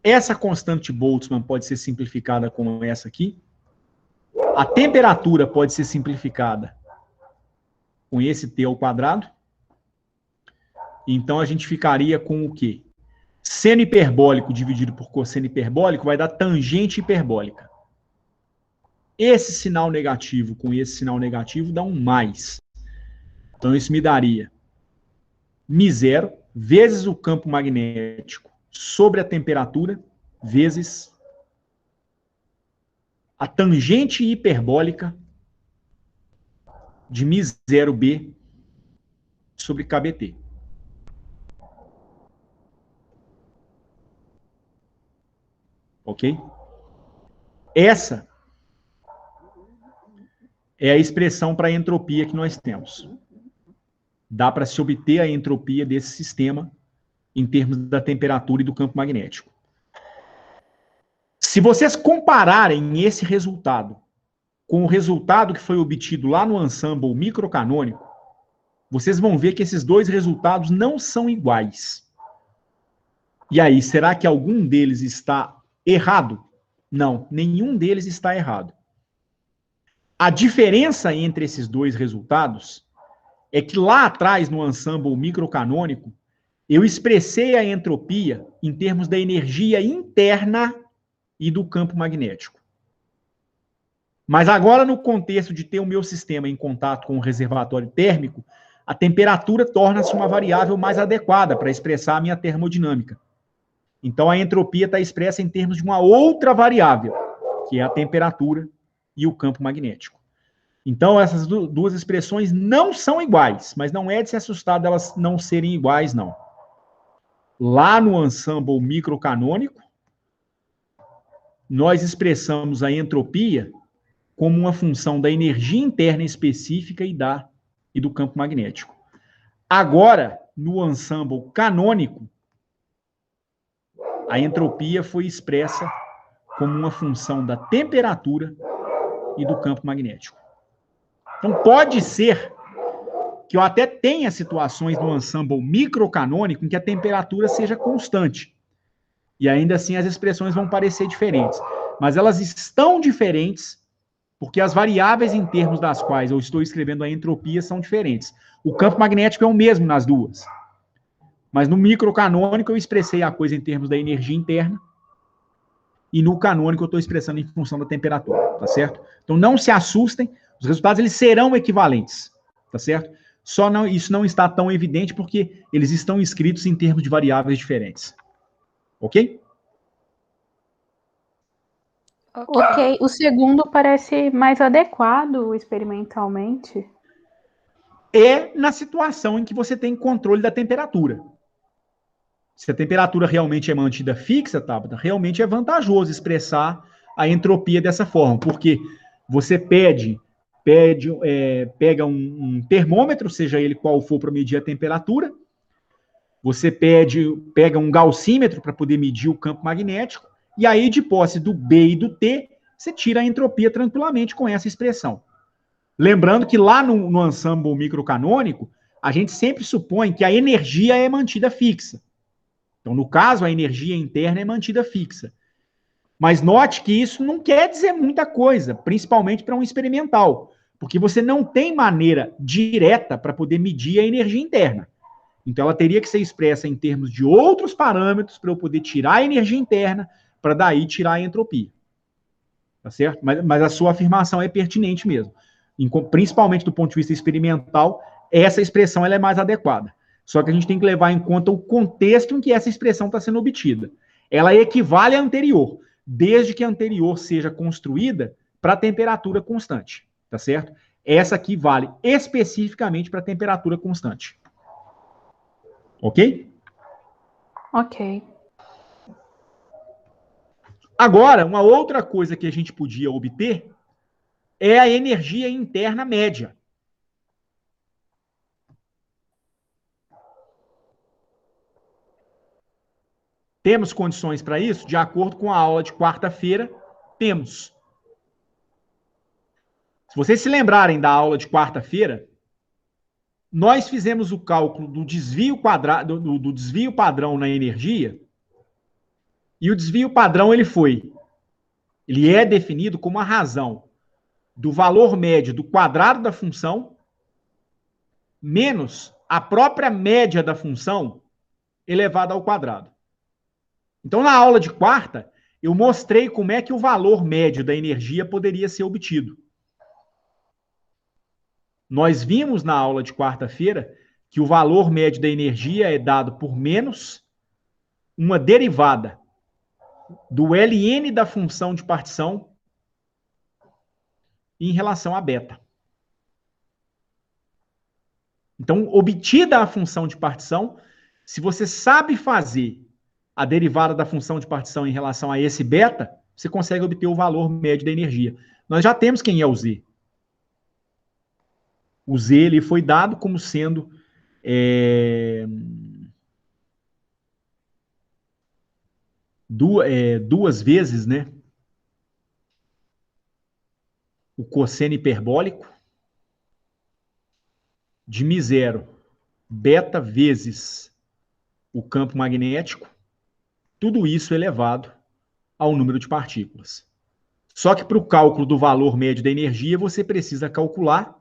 essa constante de Boltzmann pode ser simplificada como essa aqui, a temperatura pode ser simplificada com esse T ao quadrado. Então, a gente ficaria com o quê? Seno hiperbólico dividido por cosseno hiperbólico vai dar tangente hiperbólica. Esse sinal negativo com esse sinal negativo dá um mais. Então, isso me daria μ0 vezes o campo magnético sobre a temperatura vezes a tangente hiperbólica de μ0b sobre kBt. Ok? Essa é a expressão para a entropia que nós temos. Dá para se obter a entropia desse sistema em termos da temperatura e do campo magnético. Se vocês compararem esse resultado com o resultado que foi obtido lá no ensemble microcanônico, vocês vão ver que esses dois resultados não são iguais. E aí, será que algum deles está errado? Não, nenhum deles está errado. A diferença entre esses dois resultados é que lá atrás, no ensemble microcanônico, eu expressei a entropia em termos da energia interna e do campo magnético. Mas agora, no contexto de ter o meu sistema em contato com o reservatório térmico, a temperatura torna-se uma variável mais adequada para expressar a minha termodinâmica. Então, a entropia está expressa em termos de uma outra variável, que é a temperatura e o campo magnético. Então, essas duas expressões não são iguais, mas não é de se assustar delas não serem iguais, não. Lá no ensemble microcanônico, nós expressamos a entropia como uma função da energia interna específica e do campo magnético. Agora, no ensemble canônico, a entropia foi expressa como uma função da temperatura e do campo magnético. Então, pode ser que eu até tenha situações no ensemble microcanônico em que a temperatura seja constante. E ainda assim as expressões vão parecer diferentes. Mas elas estão diferentes porque as variáveis em termos das quais eu estou escrevendo a entropia são diferentes. O campo magnético é o mesmo nas duas. Mas no microcanônico eu expressei a coisa em termos da energia interna e no canônico eu estou expressando em função da temperatura, tá certo? Então não se assustem, os resultados eles serão equivalentes, tá certo? Isso não está tão evidente porque eles estão escritos em termos de variáveis diferentes. Ok? Ok. O segundo parece mais adequado experimentalmente. É na situação em que você tem controle da temperatura. Se a temperatura realmente é mantida fixa, Tabata, realmente é vantajoso expressar a entropia dessa forma, porque você pega um termômetro, seja ele qual for para medir a temperatura, você pega um gaussímetro para poder medir o campo magnético, e aí, de posse do B e do T, você tira a entropia tranquilamente com essa expressão. Lembrando que lá no ensemble microcanônico, a gente sempre supõe que a energia é mantida fixa. Então, no caso, a energia interna é mantida fixa. Mas note que isso não quer dizer muita coisa, principalmente para um experimental, porque você não tem maneira direta para poder medir a energia interna. Então, ela teria que ser expressa em termos de outros parâmetros para eu poder tirar a energia interna, para daí tirar a entropia. Tá certo? Mas a sua afirmação é pertinente mesmo. Principalmente do ponto de vista experimental, essa expressão ela é mais adequada. Só que a gente tem que levar em conta o contexto em que essa expressão está sendo obtida. Ela equivale à anterior, desde que a anterior seja construída para temperatura constante, tá certo? Essa aqui vale especificamente para temperatura constante. Ok? Ok. Agora, uma outra coisa que a gente podia obter é a energia interna média. Temos condições para isso? De acordo com a aula de quarta-feira, temos. Se vocês se lembrarem da aula de quarta-feira, nós fizemos o cálculo do desvio quadrado, do desvio padrão na energia, e o desvio padrão ele é definido como a razão do valor médio do quadrado da função menos a própria média da função elevada ao quadrado. Então, na aula de quarta, eu mostrei como é que o valor médio da energia poderia ser obtido. Nós vimos na aula de quarta-feira que o valor médio da energia é dado por menos uma derivada do ln da função de partição em relação a beta. Então, obtida a função de partição, se você sabe fazer a derivada da função de partição em relação a esse beta, você consegue obter o valor médio da energia. Nós já temos quem é o Z. O Z ele foi dado como sendo duas vezes, né, o cosseno hiperbólico de μ0 beta vezes o campo magnético, tudo isso elevado ao número de partículas. Só que para o cálculo do valor médio da energia, você precisa calcular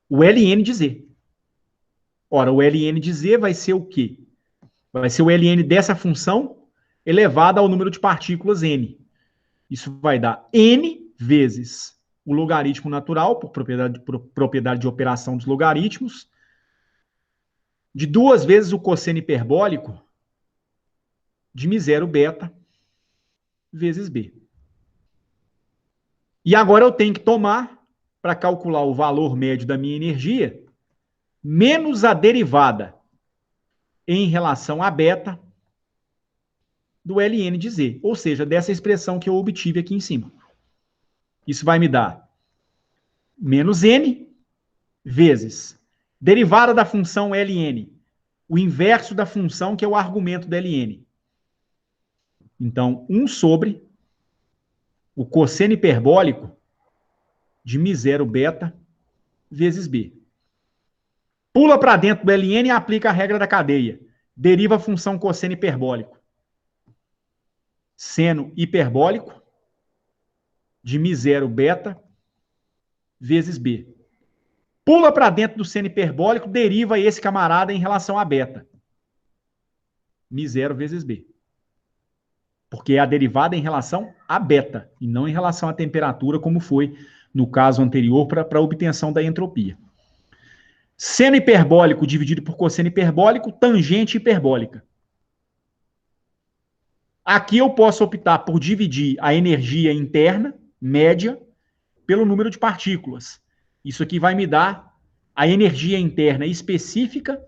o ln de Z. Ora, o ln de Z vai ser o quê? Vai ser o ln dessa função elevado ao número de partículas n. Isso vai dar n vezes o logaritmo natural, por propriedade de operação dos logaritmos, de 2 vezes o cosseno hiperbólico de μ0 beta vezes b. E agora eu tenho que tomar, para calcular o valor médio da minha energia, menos a derivada em relação a beta do ln de z, ou seja, dessa expressão que eu obtive aqui em cima. Isso vai me dar menos n vezes derivada da função ln, o inverso da função que é o argumento da ln. Então, 1 sobre o cosseno hiperbólico de μ0 beta vezes b. Pula para dentro do ln e aplica a regra da cadeia. Deriva a função cosseno hiperbólico. Seno hiperbólico de μ0 beta vezes b. Pula para dentro do seno hiperbólico, deriva esse camarada em relação a beta. μ0 vezes b. Porque é a derivada em relação a beta, e não em relação à temperatura, como foi no caso anterior para a obtenção da entropia. Seno hiperbólico dividido por cosseno hiperbólico, tangente hiperbólica. Aqui eu posso optar por dividir a energia interna, média, pelo número de partículas. Isso aqui vai me dar a energia interna específica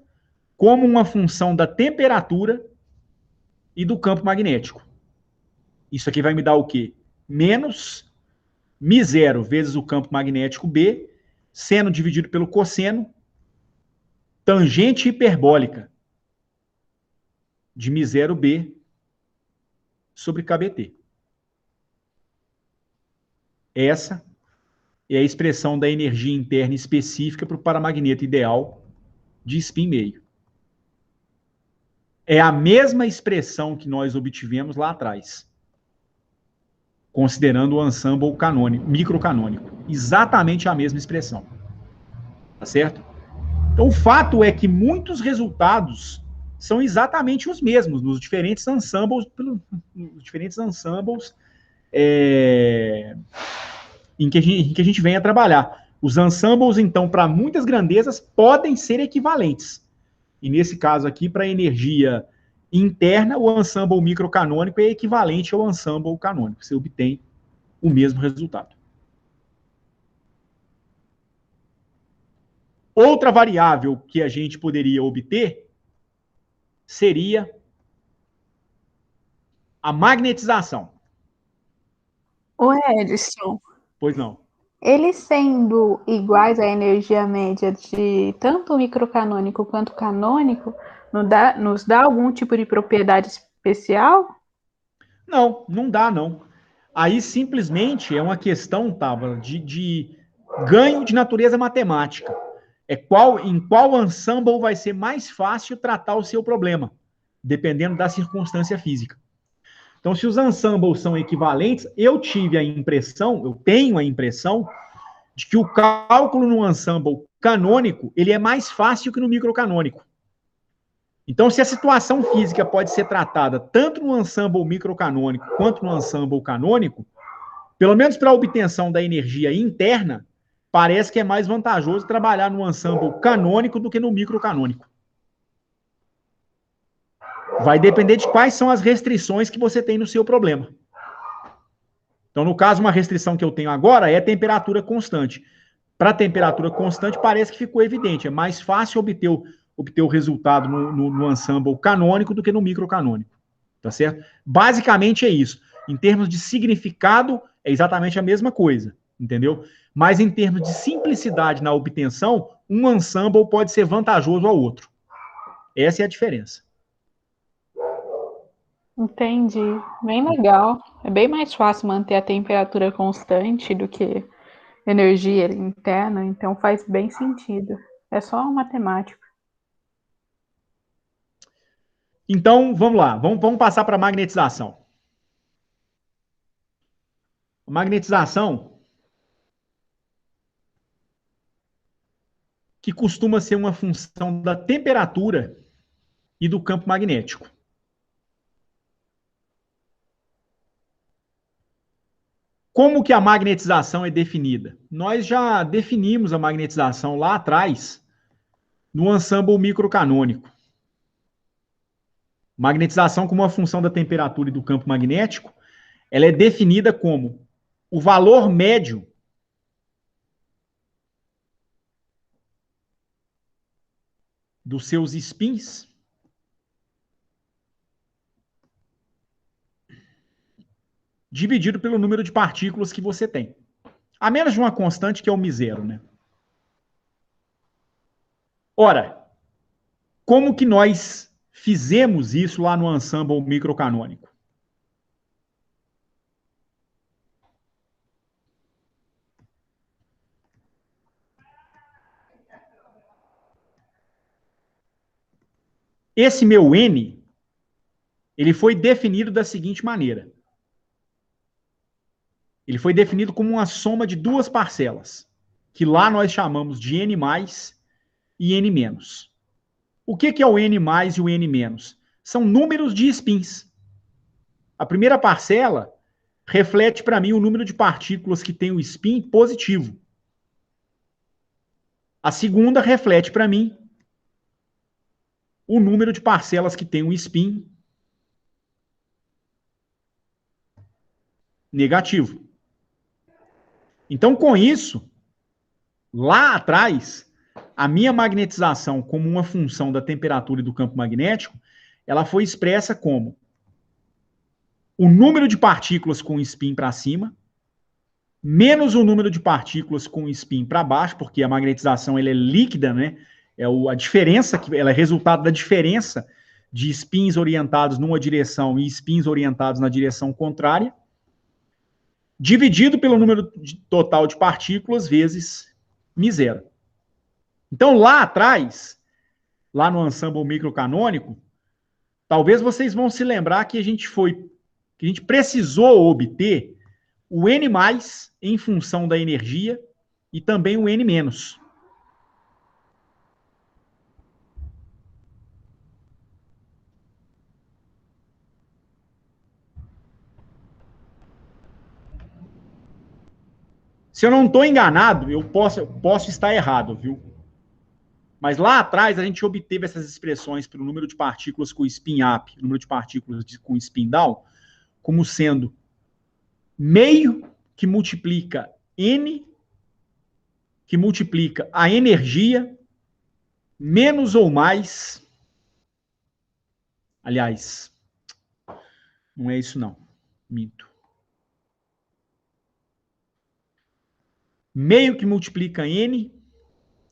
como uma função da temperatura e do campo magnético. Isso aqui vai me dar o quê? Menos μ0 vezes o campo magnético B, seno dividido pelo cosseno, tangente hiperbólica de μ0 B sobre kBt. Essa é a expressão da energia interna específica para o paramagneto ideal de spin meio. É a mesma expressão que nós obtivemos lá atrás, considerando o ensemble canônico, microcanônico. Exatamente a mesma expressão. Tá certo? Então, o fato é que muitos resultados são exatamente os mesmos nos diferentes ensembles, em que a gente vem a trabalhar. Os ensembles, então, para muitas grandezas, podem ser equivalentes. E nesse caso aqui, para a energia interna, o ensemble microcanônico é equivalente ao ensemble canônico. Você obtém o mesmo resultado. Outra variável que a gente poderia obter seria a magnetização. O Edson, Pois não. eles sendo iguais à energia média de tanto o microcanônico quanto o canônico, nos dá algum tipo de propriedade especial? Não, não dá, não. Aí simplesmente é uma questão, Tábara, de ganho de natureza matemática. Em qual ensemble vai ser mais fácil tratar o seu problema, dependendo da circunstância física. Então, se os ensembles são equivalentes, eu tenho a impressão de que o cálculo no ensemble canônico, ele é mais fácil que no microcanônico. Então, se a situação física pode ser tratada tanto no ensemble microcanônico quanto no ensemble canônico, pelo menos para a obtenção da energia interna, parece que é mais vantajoso trabalhar no ensemble canônico do que no microcanônico. Vai depender de quais são as restrições que você tem no seu problema. Então, no caso, uma restrição que eu tenho agora é temperatura constante. Para temperatura constante, parece que ficou evidente. É mais fácil obter o resultado no ensemble canônico do que no microcanônico. Tá certo? Basicamente é isso. Em termos de significado, é exatamente a mesma coisa. Entendeu? Mas em termos de simplicidade na obtenção, um ensemble pode ser vantajoso ao outro. Essa é a diferença. Entendi. Bem legal. É bem mais fácil manter a temperatura constante do que energia interna, então faz bem sentido. É só matemática. Então, vamos lá. Vamos passar para a magnetização. A magnetização, que costuma ser uma função da temperatura e do campo magnético. Como que a magnetização é definida? Nós já definimos a magnetização lá atrás no ensemble microcanônico. Magnetização como uma função da temperatura e do campo magnético, ela é definida como o valor médio dos seus spins dividido pelo número de partículas que você tem. A menos de uma constante que é o μ0, né? Ora, como que nós fizemos isso lá no ensemble microcanônico? Esse meu N, ele foi definido da seguinte maneira. Ele foi definido como uma soma de duas parcelas, que lá nós chamamos de N+, e N-. O que é o N+ e o N-? São números de spins. A primeira parcela reflete para mim o número de partículas que tem o spin positivo. A segunda reflete para mim o número de parcelas que tem o spin negativo. Então, com isso, lá atrás, a minha magnetização como uma função da temperatura e do campo magnético, ela foi expressa como o número de partículas com spin para cima, menos o número de partículas com spin para baixo, porque a magnetização ela é líquida, né? A diferença, ela é resultado da diferença de spins orientados numa direção e spins orientados na direção contrária, dividido pelo número total de partículas vezes μ0. Então, lá atrás, lá no ensemble microcanônico, talvez vocês vão se lembrar que a gente precisou obter o N+ em função da energia e também o N-. Se eu não estou enganado, eu posso estar errado, viu? Mas lá atrás a gente obteve essas expressões pelo número de partículas com spin up, número de partículas com spin down, como sendo meio que multiplica N, que multiplica a energia, menos ou mais. Aliás, não é isso não, minto. Meio que multiplica N,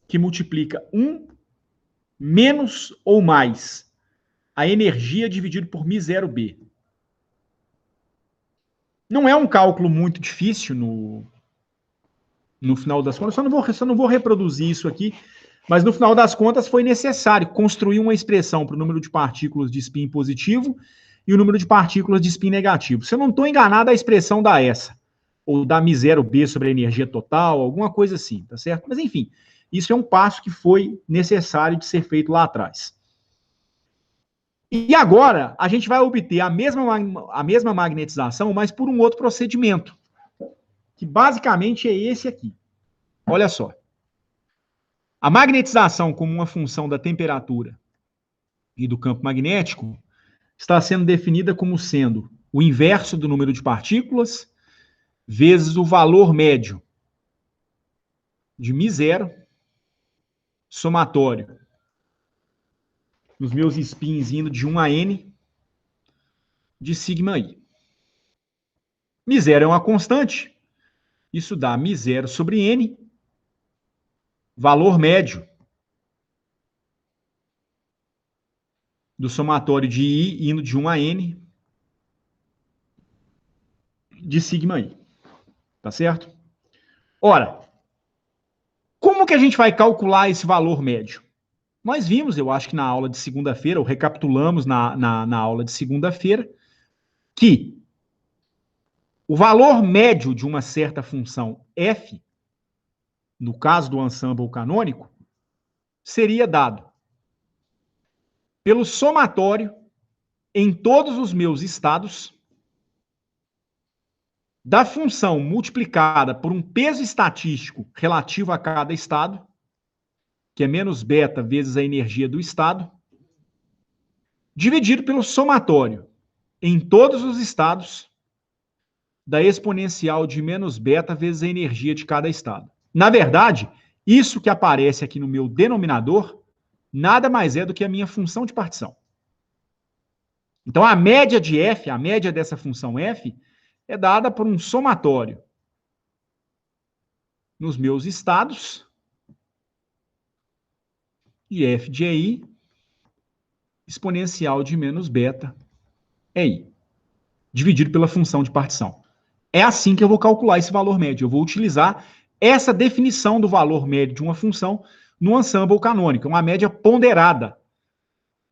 que multiplica 1, menos ou mais a energia dividido por μ0b. Não é um cálculo muito difícil no final das contas, só não vou reproduzir isso aqui, mas no final das contas foi necessário construir uma expressão para o número de partículas de spin positivo e o número de partículas de spin negativo. Se eu não estou enganado, a expressão dá essa, ou dá μ0b sobre a energia total, alguma coisa assim, tá certo? Mas enfim, isso é um passo que foi necessário de ser feito lá atrás. E agora, a gente vai obter a mesma magnetização, mas por um outro procedimento, que basicamente é esse aqui. Olha só. A magnetização como uma função da temperatura e do campo magnético está sendo definida como sendo o inverso do número de partículas vezes o valor médio de μ0 somatório nos meus spins indo de 1 a n de σi. μ0 é uma constante, isso dá μ0 sobre n, valor médio do somatório de I indo de 1 a n de σi. Tá certo? Ora, como que a gente vai calcular esse valor médio? Nós vimos, eu acho que na aula de segunda-feira, ou recapitulamos na aula de segunda-feira, que o valor médio de uma certa função f, no caso do ensemble canônico, seria dado pelo somatório em todos os meus estados da função multiplicada por um peso estatístico relativo a cada estado, que é menos beta vezes a energia do estado, dividido pelo somatório em todos os estados da exponencial de menos beta vezes a energia de cada estado. Na verdade, isso que aparece aqui no meu denominador nada mais é do que a minha função de partição. Então, a média de f, a média dessa função f, é dada por um somatório nos meus estados de f de EI exponencial de menos beta EI, dividido pela função de partição. É assim que eu vou calcular esse valor médio. Eu vou utilizar essa definição do valor médio de uma função no ensemble canônico, uma média ponderada,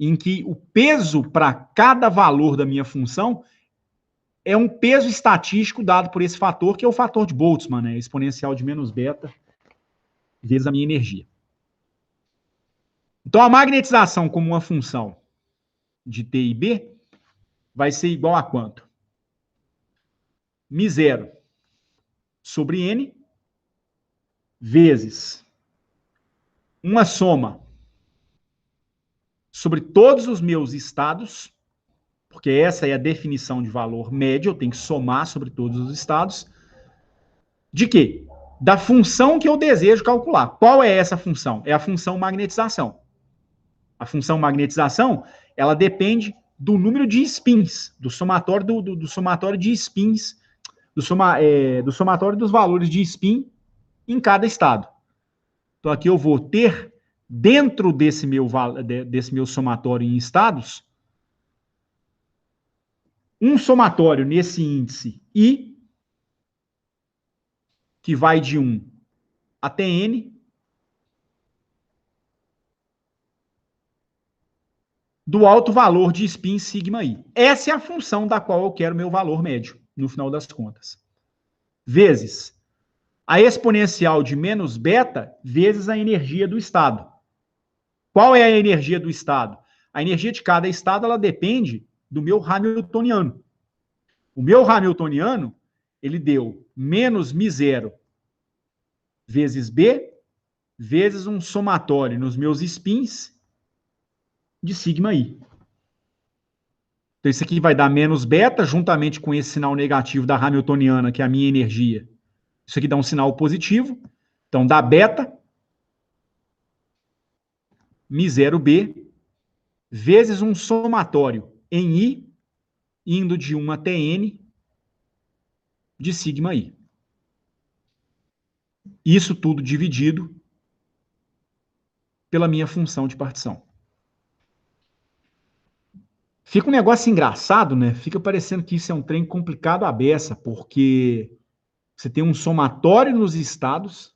em que o peso para cada valor da minha função é um peso estatístico dado por esse fator, que é o fator de Boltzmann, né? Exponencial de menos beta vezes a minha energia. Então, a magnetização como uma função de T e B vai ser igual a quanto? μ0 sobre N vezes uma soma sobre todos os meus estados, porque essa é a definição de valor médio, eu tenho que somar sobre todos os estados. De quê? Da função que eu desejo calcular. Qual é essa função? É a função magnetização. A função magnetização, ela depende do número de spins, do somatório do somatório de spins, do somatório dos valores de spin em cada estado. Então aqui eu vou ter, dentro desse meu somatório em estados, um somatório nesse índice I, que vai de 1 até N, do alto valor de spin sigma I. Essa é a função da qual eu quero meu valor médio, no final das contas. Vezes a exponencial de menos beta vezes a energia do estado. Qual é a energia do estado? A energia de cada estado, ela depende do meu hamiltoniano. O meu hamiltoniano, ele deu menos μ0 vezes B, vezes um somatório nos meus spins de sigma I. Então, isso aqui vai dar menos beta, juntamente com esse sinal negativo da hamiltoniana, que é a minha energia. Isso aqui dá um sinal positivo. Então, dá beta, μ0B, vezes um somatório em I, indo de 1 até N, de sigma I. Isso tudo dividido pela minha função de partição. Fica um negócio engraçado, né? Fica parecendo que isso é um trem complicado à beça, porque você tem um somatório nos estados,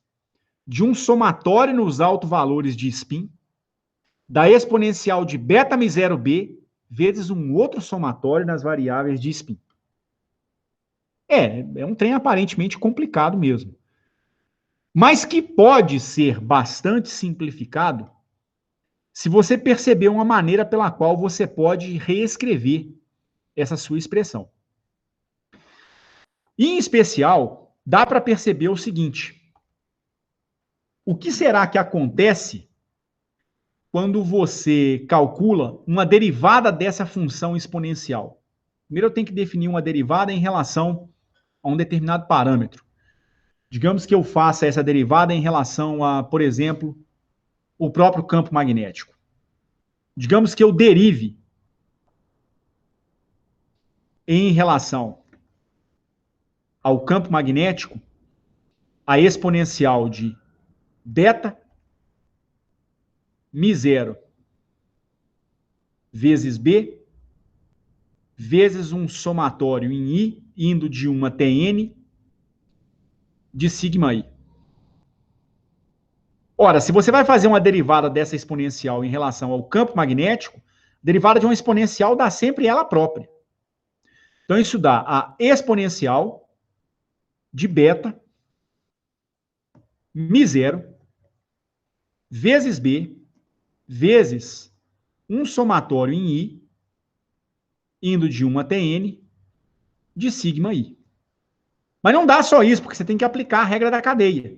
de um somatório nos altos valores de spin, da exponencial de beta μ0b, vezes um outro somatório nas variáveis de spin. É um trem aparentemente complicado mesmo. Mas que pode ser bastante simplificado se você perceber uma maneira pela qual você pode reescrever essa sua expressão. E, em especial, dá para perceber o seguinte: o que será que acontece quando você calcula uma derivada dessa função exponencial? Primeiro eu tenho que definir uma derivada em relação a um determinado parâmetro. Digamos que eu faça essa derivada em relação a, por exemplo, o próprio campo magnético. Digamos que eu derive em relação ao campo magnético a exponencial de beta μ0 vezes B vezes um somatório em I, indo de 1 até N, de sigma I. Ora, se você vai fazer uma derivada dessa exponencial em relação ao campo magnético, a derivada de uma exponencial dá sempre ela própria. Então, isso dá a exponencial de beta μ0 vezes B vezes um somatório em I, indo de 1 até N, de sigma I. Mas não dá só isso, porque você tem que aplicar a regra da cadeia.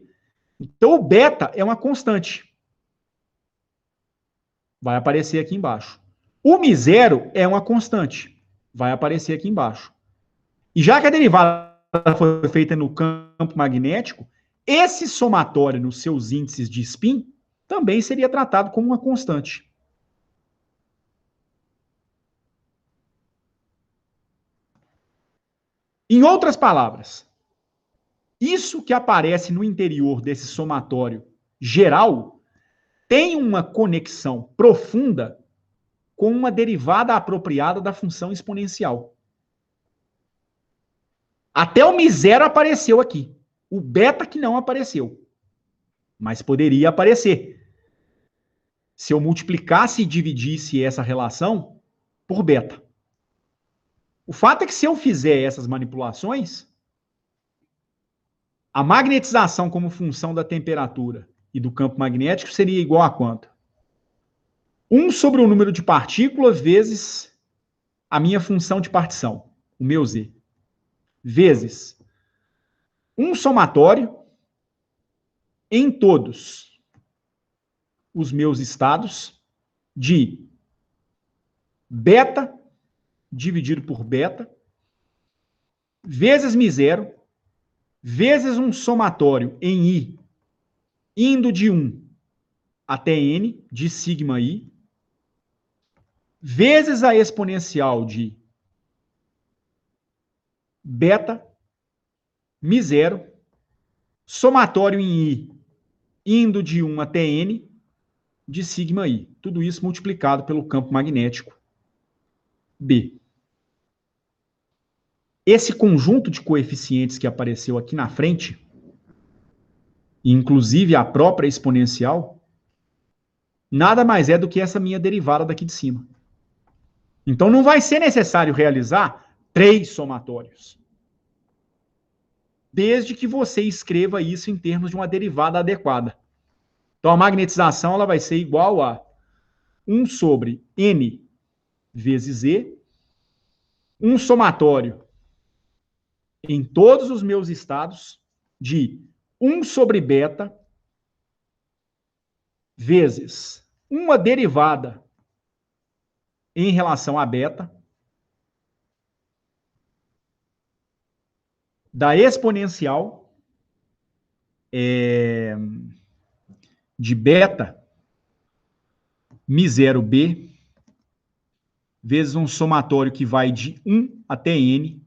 Então, o beta é uma constante. Vai aparecer aqui embaixo. O μ0 é uma constante. Vai aparecer aqui embaixo. E já que a derivada foi feita no campo magnético, esse somatório nos seus índices de spin também seria tratado como uma constante. Em outras palavras, isso que aparece no interior desse somatório geral tem uma conexão profunda com uma derivada apropriada da função exponencial. Até o μ0 apareceu aqui. O beta que não apareceu. Mas poderia aparecer. Se eu multiplicasse e dividisse essa relação por beta. O fato é que se eu fizer essas manipulações, a magnetização como função da temperatura e do campo magnético seria igual a quanto? 1 sobre o número de partículas vezes a minha função de partição, o meu Z, vezes um somatório em todos os meus estados de beta dividido por beta vezes μ0 vezes um somatório em I indo de 1 até N de sigma I vezes a exponencial de beta μ0 somatório em I indo de 1 até N de sigma I. Tudo isso multiplicado pelo campo magnético B. Esse conjunto de coeficientes que apareceu aqui na frente, inclusive a própria exponencial, nada mais é do que essa minha derivada daqui de cima. Então não vai ser necessário realizar 3 somatórios. Desde que você escreva isso em termos de uma derivada adequada. Então a magnetização ela vai ser igual a 1 sobre N vezes Z, um somatório em todos os meus estados de 1 sobre beta vezes uma derivada em relação a beta da exponencial de beta μ0b vezes um somatório que vai de 1 até N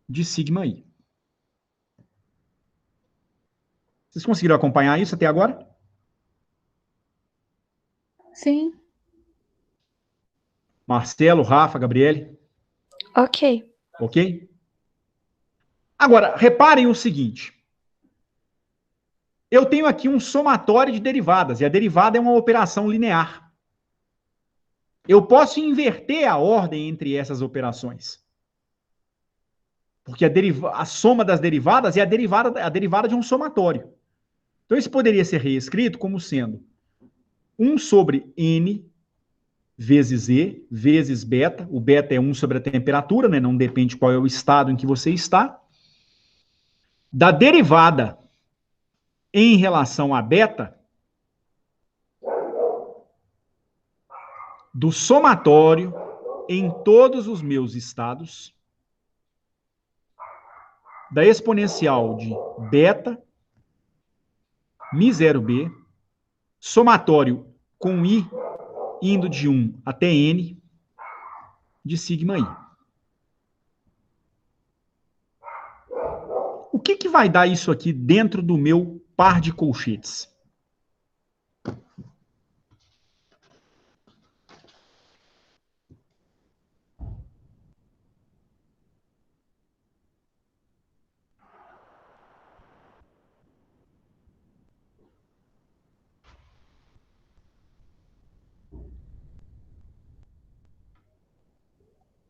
de sigma I. Vocês conseguiram acompanhar isso até agora? Sim. Marcelo, Rafa, Gabriele? Ok. Ok? Agora, reparem o seguinte. Eu tenho aqui um somatório de derivadas, e a derivada é uma operação linear. Eu posso inverter a ordem entre essas operações. Porque a soma das derivadas é a derivada de um somatório. Então, isso poderia ser reescrito como sendo 1 sobre N vezes E, vezes beta. O beta é 1 sobre a temperatura, né? Não depende qual é o estado em que você está. Da derivada em relação a beta do somatório em todos os meus estados da exponencial de beta μ0b somatório com I indo de 1 até N de sigma I. O que vai dar isso aqui dentro do meu par de colchetes?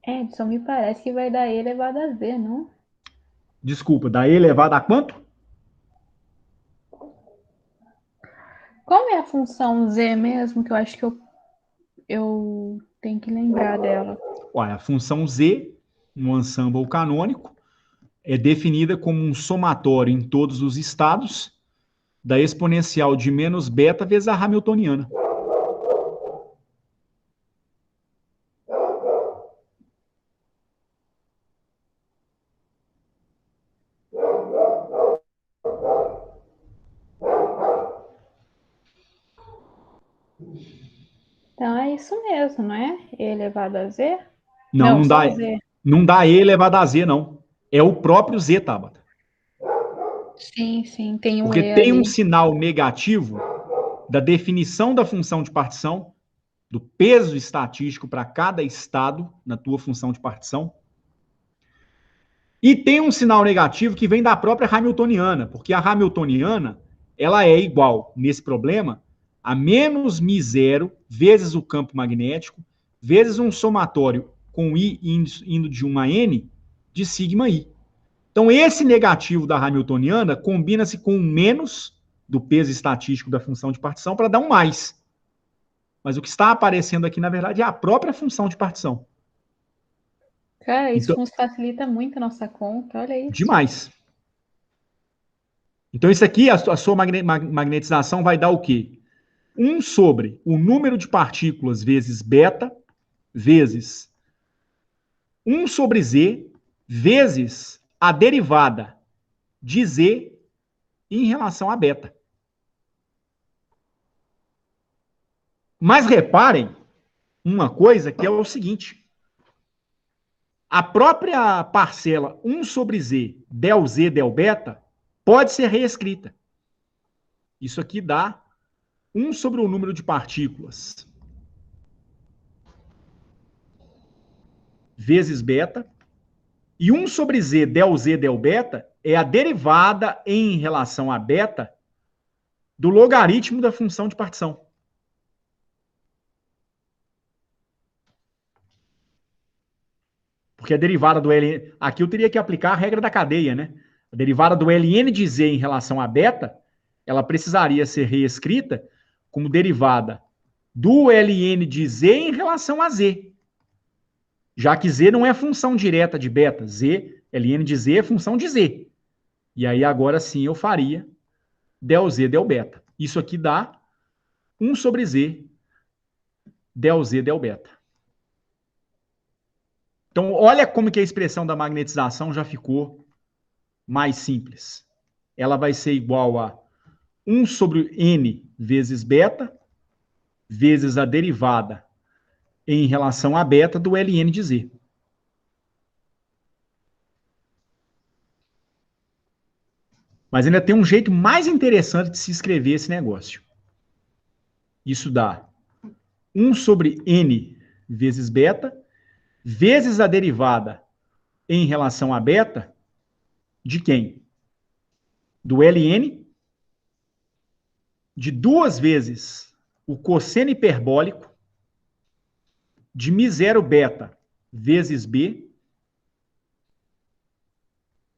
Edson, me parece que vai dar E elevado a Z, não? Desculpa, da E elevado a quanto? Qual é a função Z mesmo? Que eu acho que eu tenho que lembrar dela. Olha, a função Z, no ensemble canônico, é definida como um somatório em todos os estados da exponencial de menos beta vezes a hamiltoniana. Então é isso mesmo, não é? E elevado a Z? Não só dá, Z. não dá E elevado a Z, não. É o próprio Z, Tabata. Sim, sim, tem um Porque E tem um ali. sinal negativo da definição da função de partição, do peso estatístico para cada estado na tua função de partição. E tem um sinal negativo que vem da própria Hamiltoniana, porque a Hamiltoniana ela é igual, nesse problema, a menos μ0 vezes o campo magnético, vezes um somatório com I indo de 1 a N, de sigma I. Então, esse negativo da Hamiltoniana combina-se com o menos do peso estatístico da função de partição para dar um mais. Mas o que está aparecendo aqui, na verdade, é a própria função de partição. Cara, isso Então, nos facilita muito a nossa conta, olha isso. demais. Então, isso aqui, a sua magnetização vai dar o quê? 1 sobre o número de partículas vezes beta, vezes 1 sobre Z, vezes a derivada de Z em relação a beta. Mas reparem uma coisa que é o seguinte. A própria parcela 1 sobre Z, del Z, del beta, pode ser reescrita. Isso aqui dá 1 sobre o número de partículas vezes beta, e 1 sobre Z, del beta, é a derivada em relação a beta do logaritmo da função de partição. Porque a derivada do ln... Aqui eu teria que aplicar a regra da cadeia, né? A derivada do ln de Z em relação a beta, ela precisaria ser reescrita como derivada do ln de Z em relação a Z. Já que Z não é função direta de beta. Z, ln de Z é função de Z. E aí agora sim eu faria del Z, del beta. Isso aqui dá 1 sobre Z, del Z, del beta. Então, olha como que a expressão da magnetização já ficou mais simples. Ela vai ser igual a 1 sobre N vezes beta, vezes a derivada em relação a beta do ln de Z. Mas ainda tem um jeito mais interessante de se escrever esse negócio. Isso dá 1 sobre N vezes beta, vezes a derivada em relação a beta de quem? Do ln, de 2 vezes o cosseno hiperbólico de μ0 beta vezes b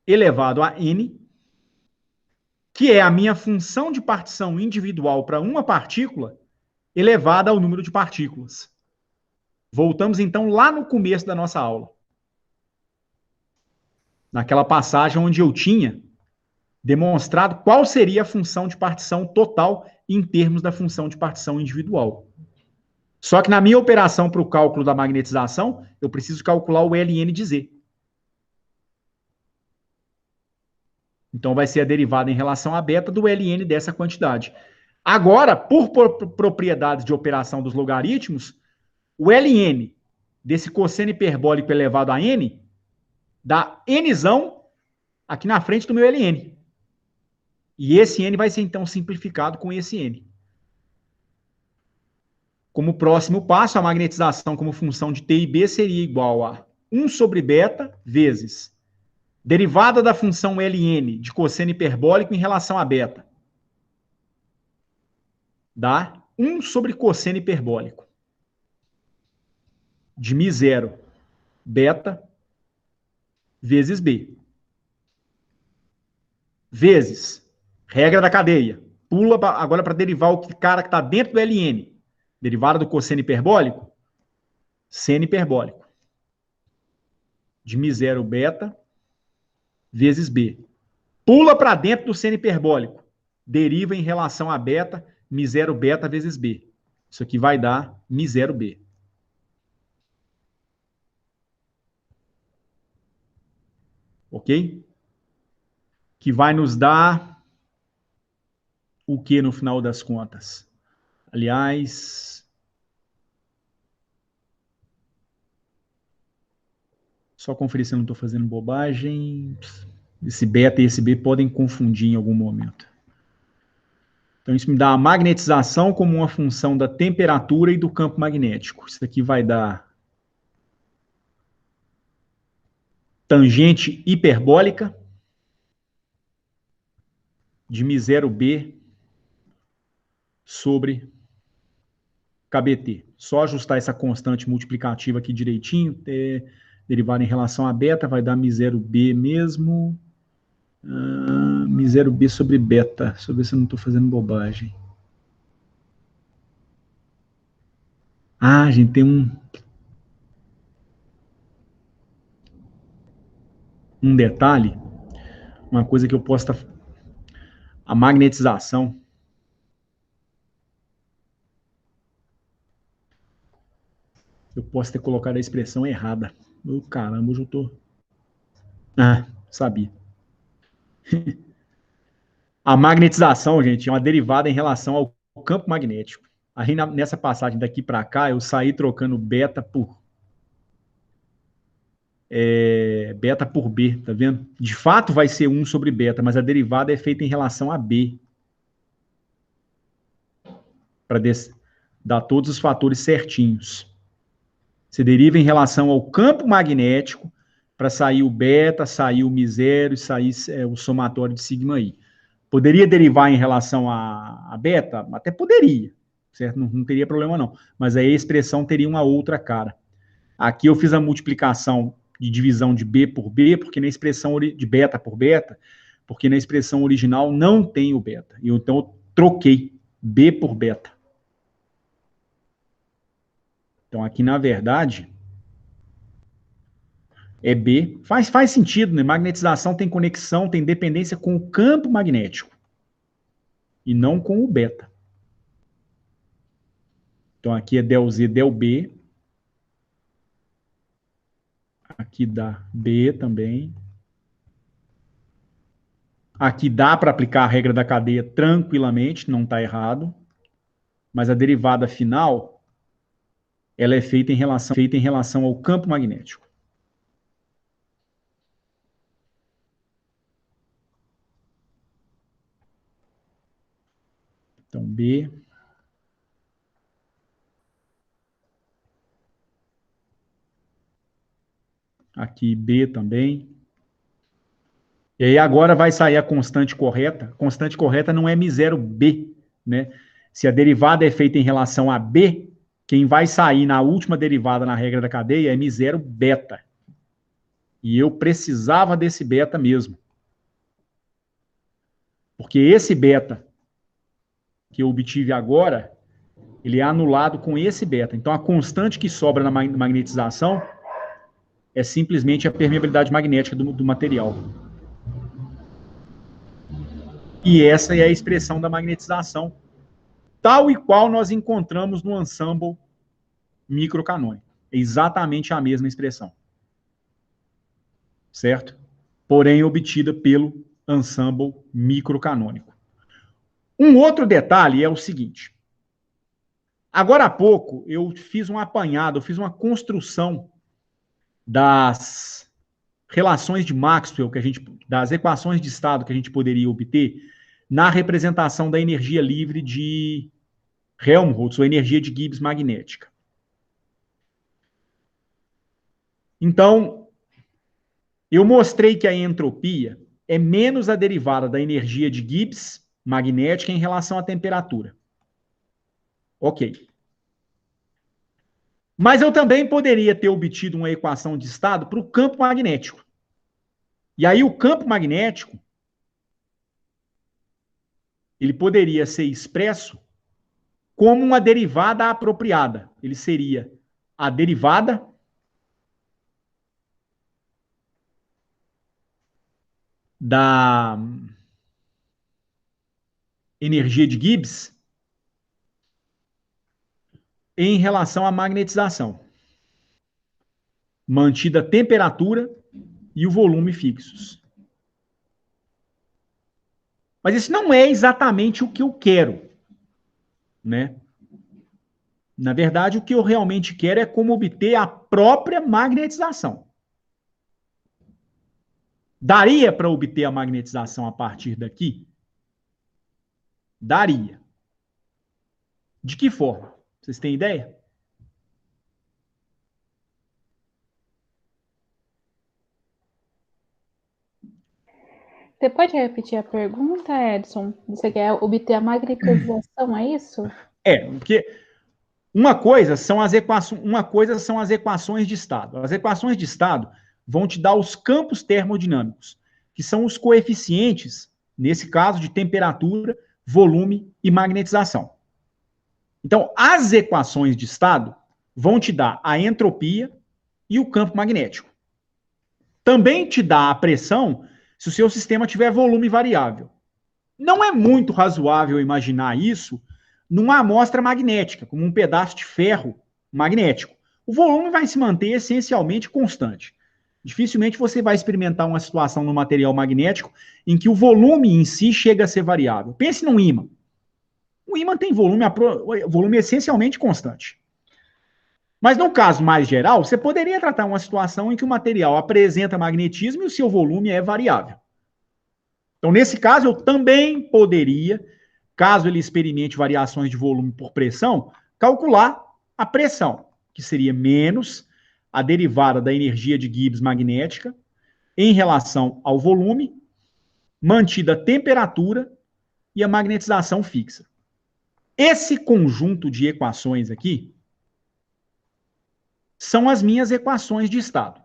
elevado a n, que é a minha função de partição individual para uma partícula elevada ao número de partículas. Voltamos então lá no começo da nossa aula. Naquela passagem onde eu tinha demonstrado qual seria a função de partição total em termos da função de partição individual. Só que na minha operação para o cálculo da magnetização, eu preciso calcular o ln de Z. Então vai ser a derivada em relação a beta do ln dessa quantidade. Agora, por propriedades de operação dos logaritmos, o ln desse cosseno hiperbólico elevado a n dá nzão aqui na frente do meu ln. E esse n vai ser então simplificado com esse n. Como próximo passo, a magnetização como função de t e b seria igual a 1 sobre beta vezes derivada da função ln de cosseno hiperbólico em relação a beta. Dá 1 sobre cosseno hiperbólico de μ0 beta vezes b. Vezes regra da cadeia. Pula agora para derivar o cara que está dentro do ln. Derivada do cosseno hiperbólico, seno hiperbólico de μ0 beta vezes b. Pula para dentro do seno hiperbólico. Deriva em relação a beta, μ0 beta vezes b. Isso aqui vai dar μ0 b. Ok? Que vai nos dar o que no final das contas? Aliás, Só conferir se eu não estou fazendo bobagem. Esse beta e esse B podem confundir em algum momento. Então, isso me dá a magnetização como uma função da temperatura e do campo magnético. Isso aqui vai dar tangente hiperbólica de μ0b sobre KBT. Só ajustar essa constante multiplicativa aqui direitinho, derivada em relação a beta, vai dar μ0b mesmo. μ0b sobre beta. Deixa eu ver se eu não estou fazendo bobagem. Ah, gente, tem um detalhe, uma coisa que eu posso estar... A magnetização. Eu posso ter colocado a expressão errada. Oh, caramba, hoje eu tô... Ah, sabia. A magnetização, gente, é uma derivada em relação ao campo magnético. Aí nessa passagem daqui para cá, eu saí trocando beta por B, tá vendo? De fato vai ser 1 sobre beta, mas a derivada é feita em relação a B. Para dar todos os fatores certinhos. Você deriva em relação ao campo magnético para sair o beta, sair o μ0 e sair o somatório de sigma i. Poderia derivar em relação a beta? Até poderia, certo? Não teria problema não. Mas aí a expressão teria uma outra cara. Aqui eu fiz a multiplicação de divisão de B por B, porque na expressão de beta por beta, porque na expressão original não tem o beta. Então eu troquei B por beta. Então aqui, na verdade, é B. Faz sentido, né? Magnetização tem conexão, tem dependência com o campo magnético. E não com o beta. Então aqui é del Z, del B. Aqui dá B também. Aqui dá para aplicar a regra da cadeia tranquilamente, não está errado. Mas a derivada final, ela é feita em relação ao campo magnético. Então, B. Aqui, B também. E aí agora vai sair a constante correta. A constante correta não é μ0b, né? Se a derivada é feita em relação a B, quem vai sair na última derivada na regra da cadeia é μ0 beta. E eu precisava desse beta mesmo. Porque esse beta que eu obtive agora, ele é anulado com esse beta. Então a constante que sobra na magnetização é simplesmente a permeabilidade magnética do material. E essa é a expressão da magnetização, tal e qual nós encontramos no ensemble microcanônico. É exatamente a mesma expressão. Certo? Porém, obtida pelo ensemble microcanônico. Um outro detalhe é o seguinte. Agora há pouco, eu fiz um apanhado, eu fiz uma construção das relações de Maxwell, das equações de estado que a gente poderia obter na representação da energia livre de Helmholtz, ou energia de Gibbs magnética. Então, eu mostrei que a entropia é menos a derivada da energia de Gibbs magnética em relação à temperatura. Ok. Mas eu também poderia ter obtido uma equação de estado para o campo magnético. E aí o campo magnético, ele poderia ser expresso como uma derivada apropriada. Ele seria a derivada da energia de Gibbs em relação à magnetização. Mantida a temperatura e o volume fixos. Mas isso não é exatamente o que eu quero, né? Na verdade, o que eu realmente quero é como obter a própria magnetização. Daria para obter a magnetização a partir daqui? Daria. De que forma? Vocês têm ideia? Você pode repetir a pergunta, Edson? Você quer obter a magnetização, é isso? Porque uma coisa são as equações de estado. As equações de estado vão te dar os campos termodinâmicos, que são os coeficientes, nesse caso, de temperatura, volume e magnetização. Então, as equações de estado vão te dar a entropia e o campo magnético. Também te dá a pressão se o seu sistema tiver volume variável. Não é muito razoável imaginar isso numa amostra magnética, como um pedaço de ferro magnético. O volume vai se manter essencialmente constante. Dificilmente você vai experimentar uma situação no material magnético em que o volume em si chega a ser variável. Pense num ímã. O ímã tem volume essencialmente constante. Mas no caso mais geral, você poderia tratar uma situação em que o material apresenta magnetismo e o seu volume é variável. Então, nesse caso, eu também poderia, caso ele experimente variações de volume por pressão, calcular a pressão, que seria menos a derivada da energia de Gibbs magnética em relação ao volume, mantida a temperatura e a magnetização fixa. Esse conjunto de equações aqui são as minhas equações de estado.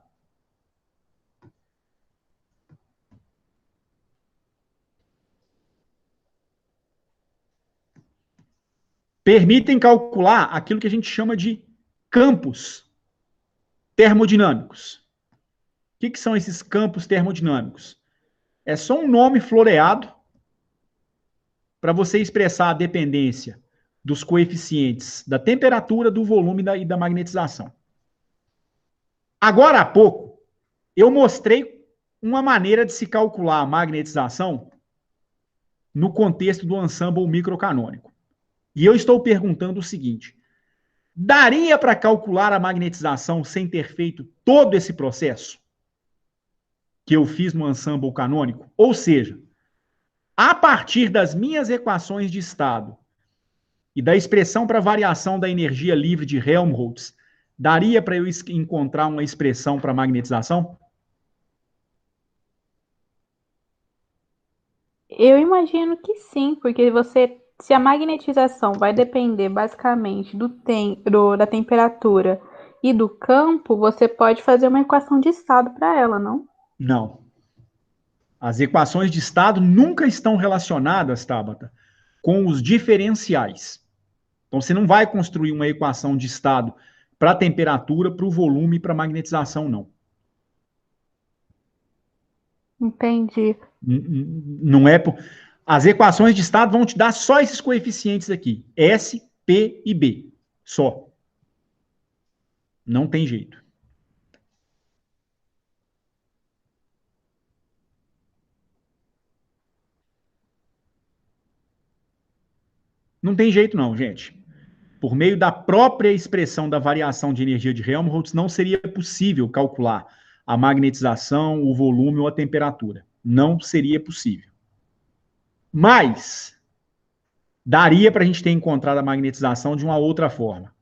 Permitem calcular aquilo que a gente chama de campos termodinâmicos. O que são esses campos termodinâmicos? É só um nome floreado para você expressar a dependência dos coeficientes da temperatura, do volume e da magnetização. Agora há pouco, eu mostrei uma maneira de se calcular a magnetização no contexto do ensemble microcanônico. E eu estou perguntando o seguinte: daria para calcular a magnetização sem ter feito todo esse processo que eu fiz no ensemble canônico? Ou seja, a partir das minhas equações de estado e da expressão para variação da energia livre de Helmholtz, daria para eu encontrar uma expressão para magnetização? Eu imagino que sim, porque se a magnetização vai depender basicamente da temperatura e do campo, você pode fazer uma equação de estado para ela, não? Não. As equações de estado nunca estão relacionadas, Tabata, com os diferenciais. Então, você não vai construir uma equação de estado para a temperatura, para o volume e para a magnetização, não. Entendi. Não é. As equações de estado vão te dar só esses coeficientes aqui: S, P e B. Só. Não tem jeito. Não tem jeito, não, gente. Por meio da própria expressão da variação de energia de Helmholtz, não seria possível calcular a magnetização, o volume ou a temperatura. Não seria possível. Mas daria para a gente ter encontrado a magnetização de uma outra forma.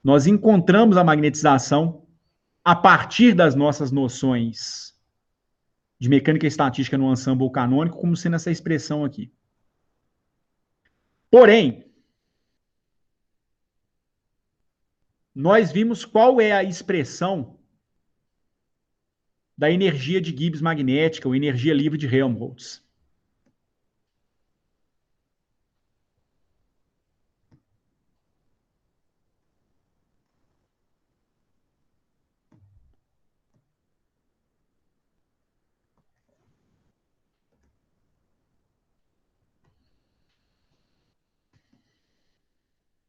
Nós encontramos a magnetização a partir das nossas noções de mecânica estatística no ensemble canônico, como sendo essa expressão aqui. Porém, nós vimos qual é a expressão da energia de Gibbs magnética, ou energia livre de Helmholtz.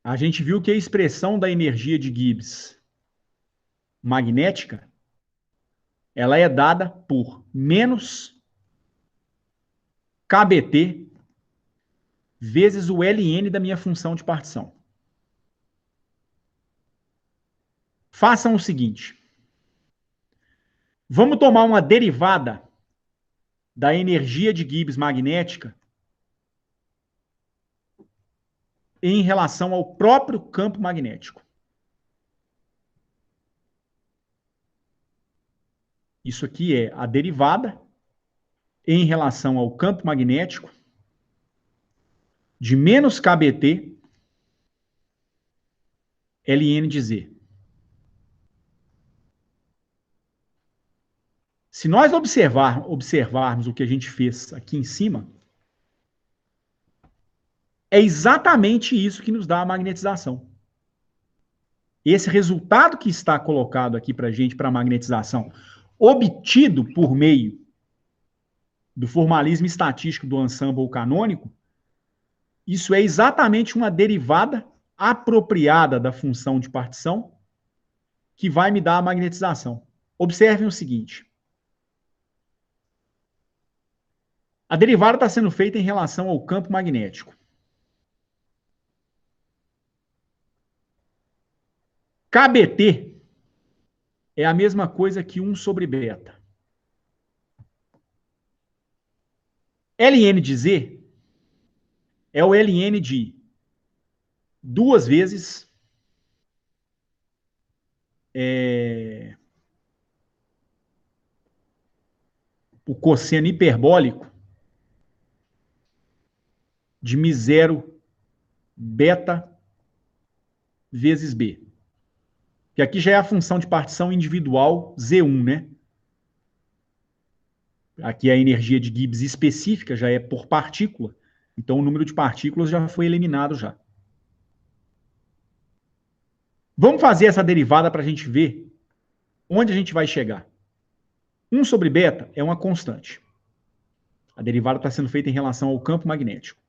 A gente viu que a expressão da energia de Gibbs magnética, ela é dada por menos KBT vezes o Ln da minha função de partição. Façam o seguinte. Vamos tomar uma derivada da energia de Gibbs magnética em relação ao próprio campo magnético. Isso aqui é a derivada em relação ao campo magnético de menos KBT ln de Z. Se nós observarmos o que a gente fez aqui em cima, é exatamente isso que nos dá a magnetização. Esse resultado que está colocado aqui para a gente, para a magnetização, obtido por meio do formalismo estatístico do ensemble canônico, isso é exatamente uma derivada apropriada da função de partição que vai me dar a magnetização. Observem o seguinte. A derivada está sendo feita em relação ao campo magnético. KBT é a mesma coisa que 1 sobre beta. ln de Z é o ln de 2 vezes o cosseno hiperbólico de μ0 beta vezes B. Que aqui já é a função de partição individual Z1, né? Aqui a energia de Gibbs específica já é por partícula, então o número de partículas já foi eliminado já. Vamos fazer essa derivada para a gente ver onde a gente vai chegar. 1 sobre beta é uma constante. A derivada está sendo feita em relação ao campo magnético.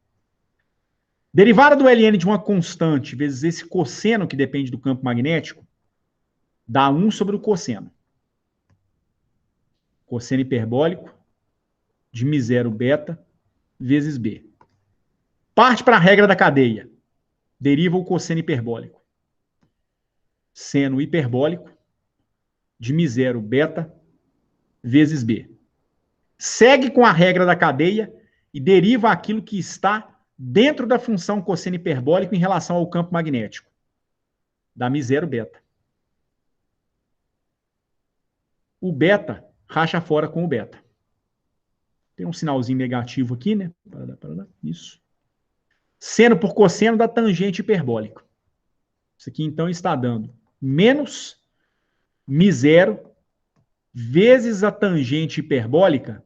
Derivada do ln de uma constante vezes esse cosseno que depende do campo magnético dá 1 sobre o cosseno. Cosseno hiperbólico de μ0 beta vezes B. Parte para a regra da cadeia. Deriva o cosseno hiperbólico. Seno hiperbólico de μ0 beta vezes B. Segue com a regra da cadeia e deriva aquilo que está dentro da função cosseno hiperbólico em relação ao campo magnético. Dá μ0 beta. O beta racha fora com o beta. Tem um sinalzinho negativo aqui, né? Isso. Seno por cosseno da tangente hiperbólica. Isso aqui, então, está dando menos μ0 vezes a tangente hiperbólica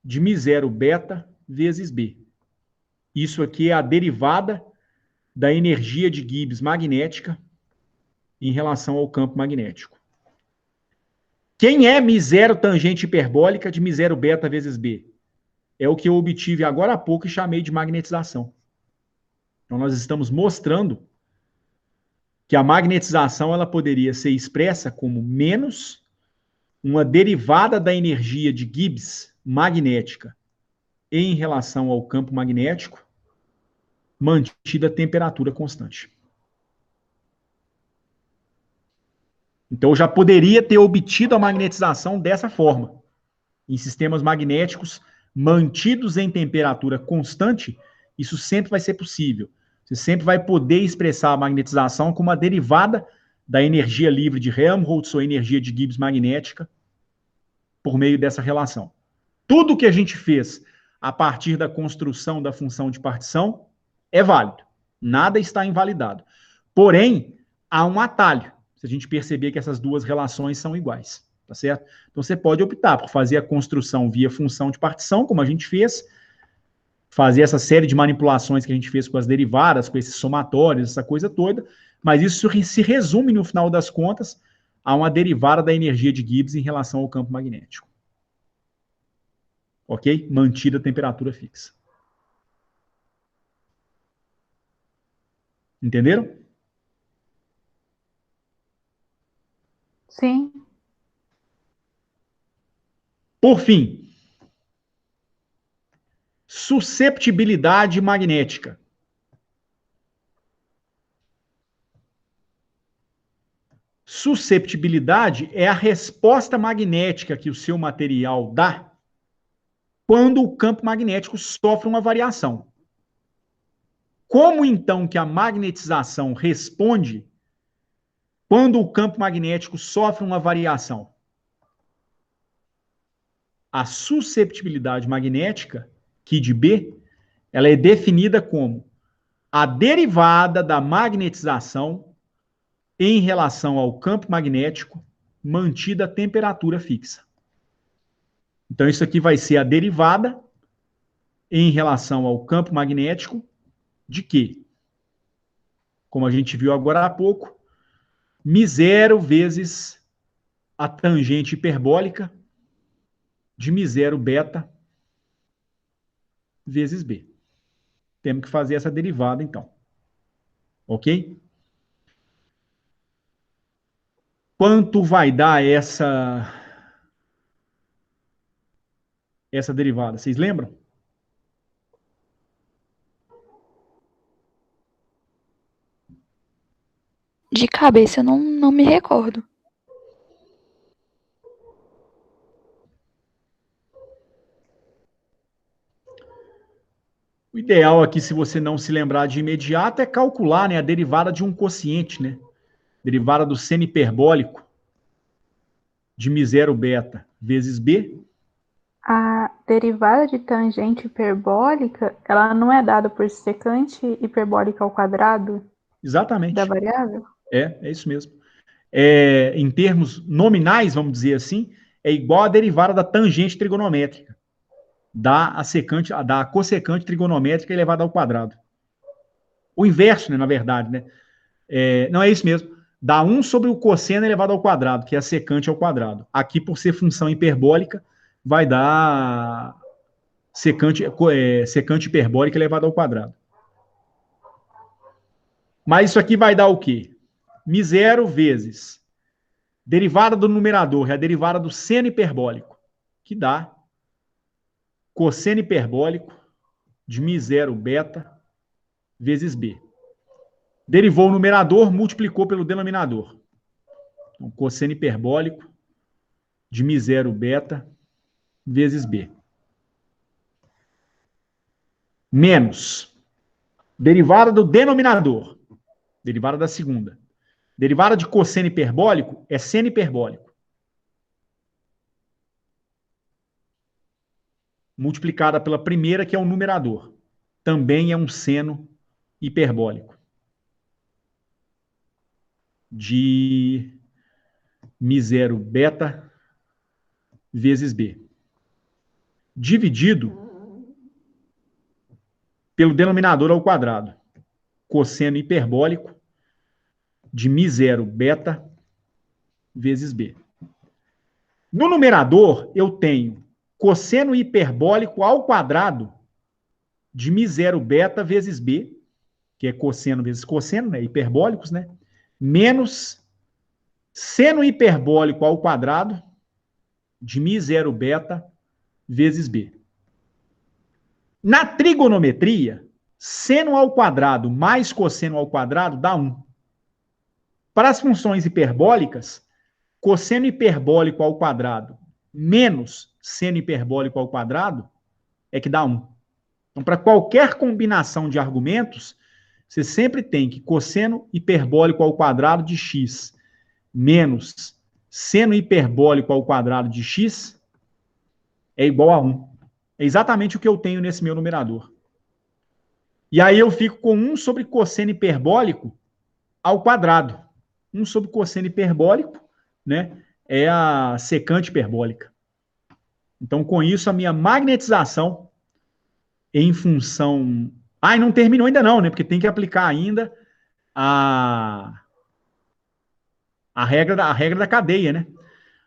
de μ0 beta vezes B. Isso aqui é a derivada da energia de Gibbs magnética em relação ao campo magnético. Quem é μ0 tangente hiperbólica de μ0 beta vezes B? É o que eu obtive agora há pouco e chamei de magnetização. Então, nós estamos mostrando que a magnetização ela poderia ser expressa como menos uma derivada da energia de Gibbs magnética em relação ao campo magnético, mantida a temperatura constante. Então, eu já poderia ter obtido a magnetização dessa forma. Em sistemas magnéticos mantidos em temperatura constante, isso sempre vai ser possível. Você sempre vai poder expressar a magnetização como uma derivada da energia livre de Helmholtz ou energia de Gibbs magnética por meio dessa relação. Tudo que a gente fez a partir da construção da função de partição é válido. Nada está invalidado. Porém, há um atalho, se a gente perceber que essas duas relações são iguais, tá certo? Então, você pode optar por fazer a construção via função de partição, como a gente fez, fazer essa série de manipulações que a gente fez com as derivadas, com esses somatórios, essa coisa toda, mas isso se resume, no final das contas, a uma derivada da energia de Gibbs em relação ao campo magnético. Ok? Mantida a temperatura fixa. Entenderam? Sim. Por fim, susceptibilidade magnética. Susceptibilidade é a resposta magnética que o seu material dá quando o campo magnético sofre uma variação. Como então que a magnetização responde quando o campo magnético sofre uma variação? A susceptibilidade magnética, Q de B, ela é definida como a derivada da magnetização em relação ao campo magnético mantida a temperatura fixa. Então, isso aqui vai ser a derivada em relação ao campo magnético de quê? Como a gente viu agora há pouco, μ0 vezes a tangente hiperbólica de μ0 beta vezes B. Temos que fazer essa derivada, então. Ok? Quanto vai dar essa derivada? Vocês lembram? De cabeça eu não me recordo. O ideal aqui, se você não se lembrar de imediato, é calcular, né, a derivada de um quociente, né? Derivada do seno hiperbólico de μ0 beta vezes B. A derivada de tangente hiperbólica, ela não é dada por secante hiperbólica ao quadrado Exatamente. da variável? É isso mesmo. Em termos nominais, vamos dizer assim, é igual a derivada da tangente trigonométrica, da cossecante trigonométrica elevada ao quadrado. O inverso, né, na verdade, né? Não é isso mesmo. Dá 1 sobre o cosseno elevado ao quadrado, que é a secante ao quadrado. Aqui, por ser função hiperbólica, vai dar secante hiperbólica elevada ao quadrado. Mas isso aqui vai dar o quê? μ0 vezes derivada do numerador, é a derivada do seno hiperbólico, que dá cosseno hiperbólico de μ0 beta vezes B. Derivou o numerador, multiplicou pelo denominador. Então, cosseno hiperbólico de μ0 beta vezes B. Menos derivada do denominador, derivada da segunda. Derivada de cosseno hiperbólico é seno hiperbólico. Multiplicada pela primeira, que é o numerador. Também é um seno hiperbólico. De μ0 beta vezes B. Dividido pelo denominador ao quadrado. Cosseno hiperbólico de μ0 beta vezes B. No numerador, eu tenho cosseno hiperbólico ao quadrado de μ0 beta vezes B, que é cosseno vezes cosseno, né? Hiperbólicos, né? Menos seno hiperbólico ao quadrado de μ0 beta vezes B. Na trigonometria, seno ao quadrado mais cosseno ao quadrado dá 1. Para as funções hiperbólicas, cosseno hiperbólico ao quadrado menos seno hiperbólico ao quadrado é que dá 1. Então, para qualquer combinação de argumentos, você sempre tem que cosseno hiperbólico ao quadrado de x menos seno hiperbólico ao quadrado de x é igual a 1. É exatamente o que eu tenho nesse meu numerador. E aí eu fico com 1 sobre cosseno hiperbólico ao quadrado. 1 sobre cosseno hiperbólico, né, é a secante hiperbólica. Então, com isso, a minha magnetização em função... e não terminou ainda não, né, porque tem que aplicar ainda a regra da cadeia, né?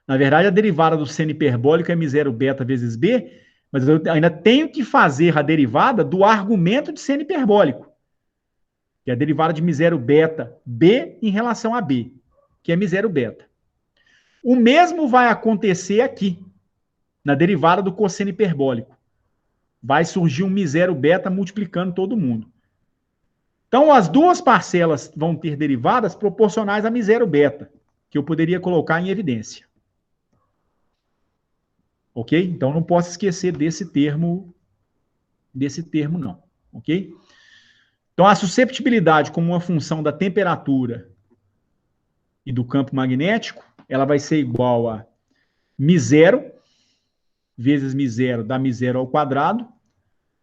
Na verdade, a derivada do seno hiperbólico é μ0 beta vezes B, mas eu ainda tenho que fazer a derivada do argumento de seno hiperbólico, que é a derivada de μ0 beta B em relação a B, que é μ0 beta. O mesmo vai acontecer aqui, na derivada do cosseno hiperbólico. Vai surgir um μ0 beta multiplicando todo mundo. Então, as duas parcelas vão ter derivadas proporcionais a μ0 beta. que eu poderia colocar em evidência. Ok? Então, não posso esquecer desse termo não. Ok? Então, a susceptibilidade como uma função da temperatura e do campo magnético, ela vai ser igual a μ0 vezes μ0 dá μ0 ao quadrado.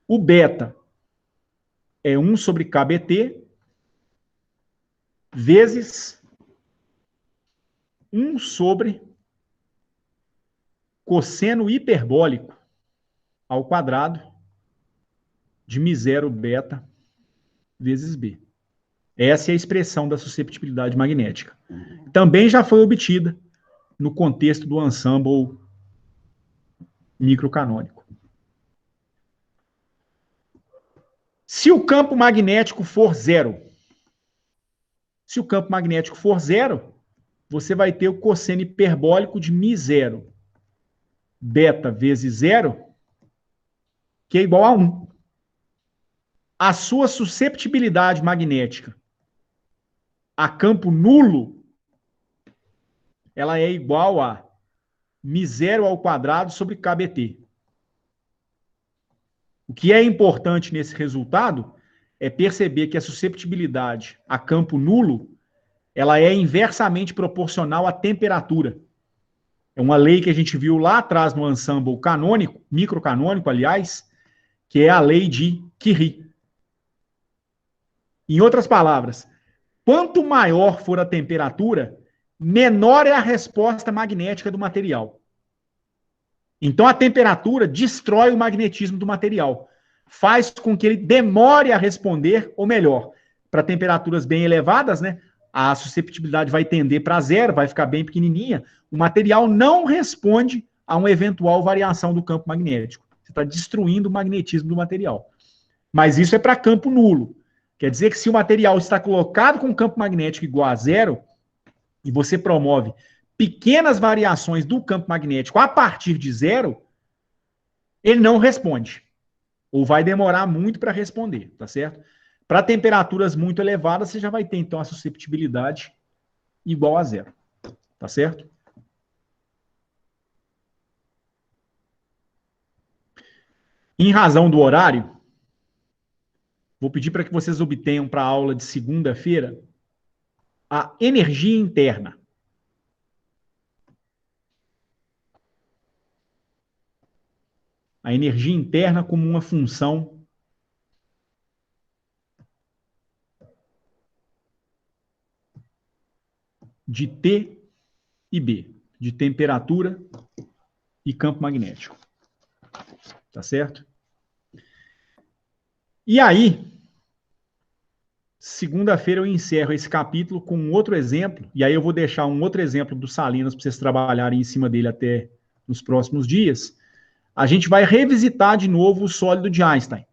O beta é 1 sobre kBt vezes 1 sobre cosseno hiperbólico ao quadrado de μ0 beta vezes B. Essa é a expressão da susceptibilidade magnética. Também já foi obtida no contexto do ensemble microcanônico. Se o campo magnético for zero, você vai ter o cosseno hiperbólico de μ0 beta vezes zero, que é igual a 1. A sua susceptibilidade magnética a campo nulo, ela é igual a μ0 ao quadrado sobre kBt. O que é importante nesse resultado é perceber que a susceptibilidade a campo nulo, ela é inversamente proporcional à temperatura. É uma lei que a gente viu lá atrás no ensemble canônico, microcanônico, aliás, que é a lei de Curie. Em outras palavras, quanto maior for a temperatura, menor é a resposta magnética do material. Então, a temperatura destrói o magnetismo do material. Faz com que ele demore a responder, ou melhor, para temperaturas bem elevadas, né? A susceptibilidade vai tender para zero, vai ficar bem pequenininha. O material não responde a uma eventual variação do campo magnético. Você está destruindo o magnetismo do material. Mas isso é para campo nulo. Quer dizer que se o material está colocado com campo magnético igual a zero, e você promove pequenas variações do campo magnético a partir de zero, ele não responde. Ou vai demorar muito para responder, tá certo? Para temperaturas muito elevadas, você já vai ter, então, a susceptibilidade igual a zero. Tá certo? Em razão do horário, vou pedir para que vocês obtenham para a aula de segunda-feira a energia interna. A energia interna como uma função de T e B, de temperatura e campo magnético. Tá certo? E aí, segunda-feira eu encerro esse capítulo com um outro exemplo, e aí eu vou deixar um outro exemplo do Salinas para vocês trabalharem em cima dele até nos próximos dias. A gente vai revisitar de novo o sólido de Einstein.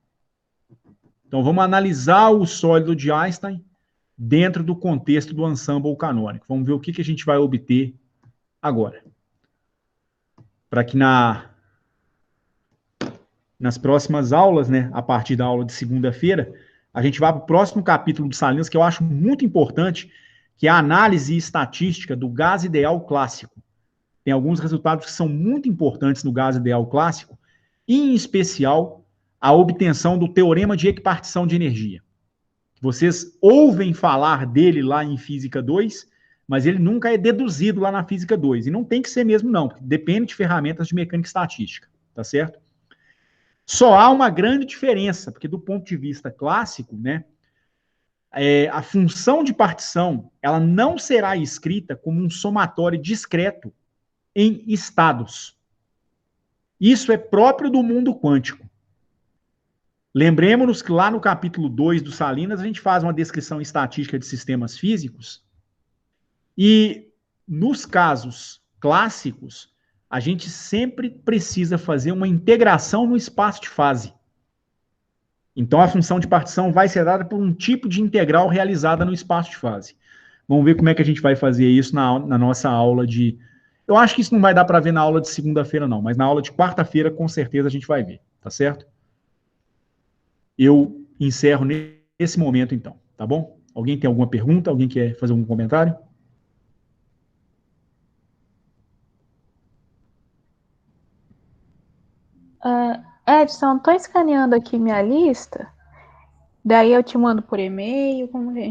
Então vamos analisar o sólido de Einstein dentro do contexto do ensemble canônico. Vamos ver o que a gente vai obter agora. Para que nas próximas aulas, né, a partir da aula de segunda-feira, a gente vá para o próximo capítulo de Salinas, que eu acho muito importante, que é a análise estatística do gás ideal clássico. Tem alguns resultados que são muito importantes no gás ideal clássico, em especial a obtenção do teorema de equipartição de energia. Vocês ouvem falar dele lá em Física 2, mas ele nunca é deduzido lá na Física 2. E não tem que ser mesmo, não, porque depende de ferramentas de mecânica estatística, tá certo? Só há uma grande diferença, porque do ponto de vista clássico, né, a função de partição, ela não será escrita como um somatório discreto em estados. Isso é próprio do mundo quântico. Lembremos-nos que lá no capítulo 2 do Salinas, a gente faz uma descrição estatística de sistemas físicos, e nos casos clássicos, a gente sempre precisa fazer uma integração no espaço de fase. Então, a função de partição vai ser dada por um tipo de integral realizada no espaço de fase. Vamos ver como é que a gente vai fazer isso na nossa aula de... Eu acho que isso não vai dar para ver na aula de segunda-feira, não, mas na aula de quarta-feira, com certeza, a gente vai ver, tá certo? Eu encerro nesse momento, então, tá bom? Alguém tem alguma pergunta? Alguém quer fazer algum comentário? Edson, tô escaneando aqui minha lista. Daí eu te mando por e-mail. Como é?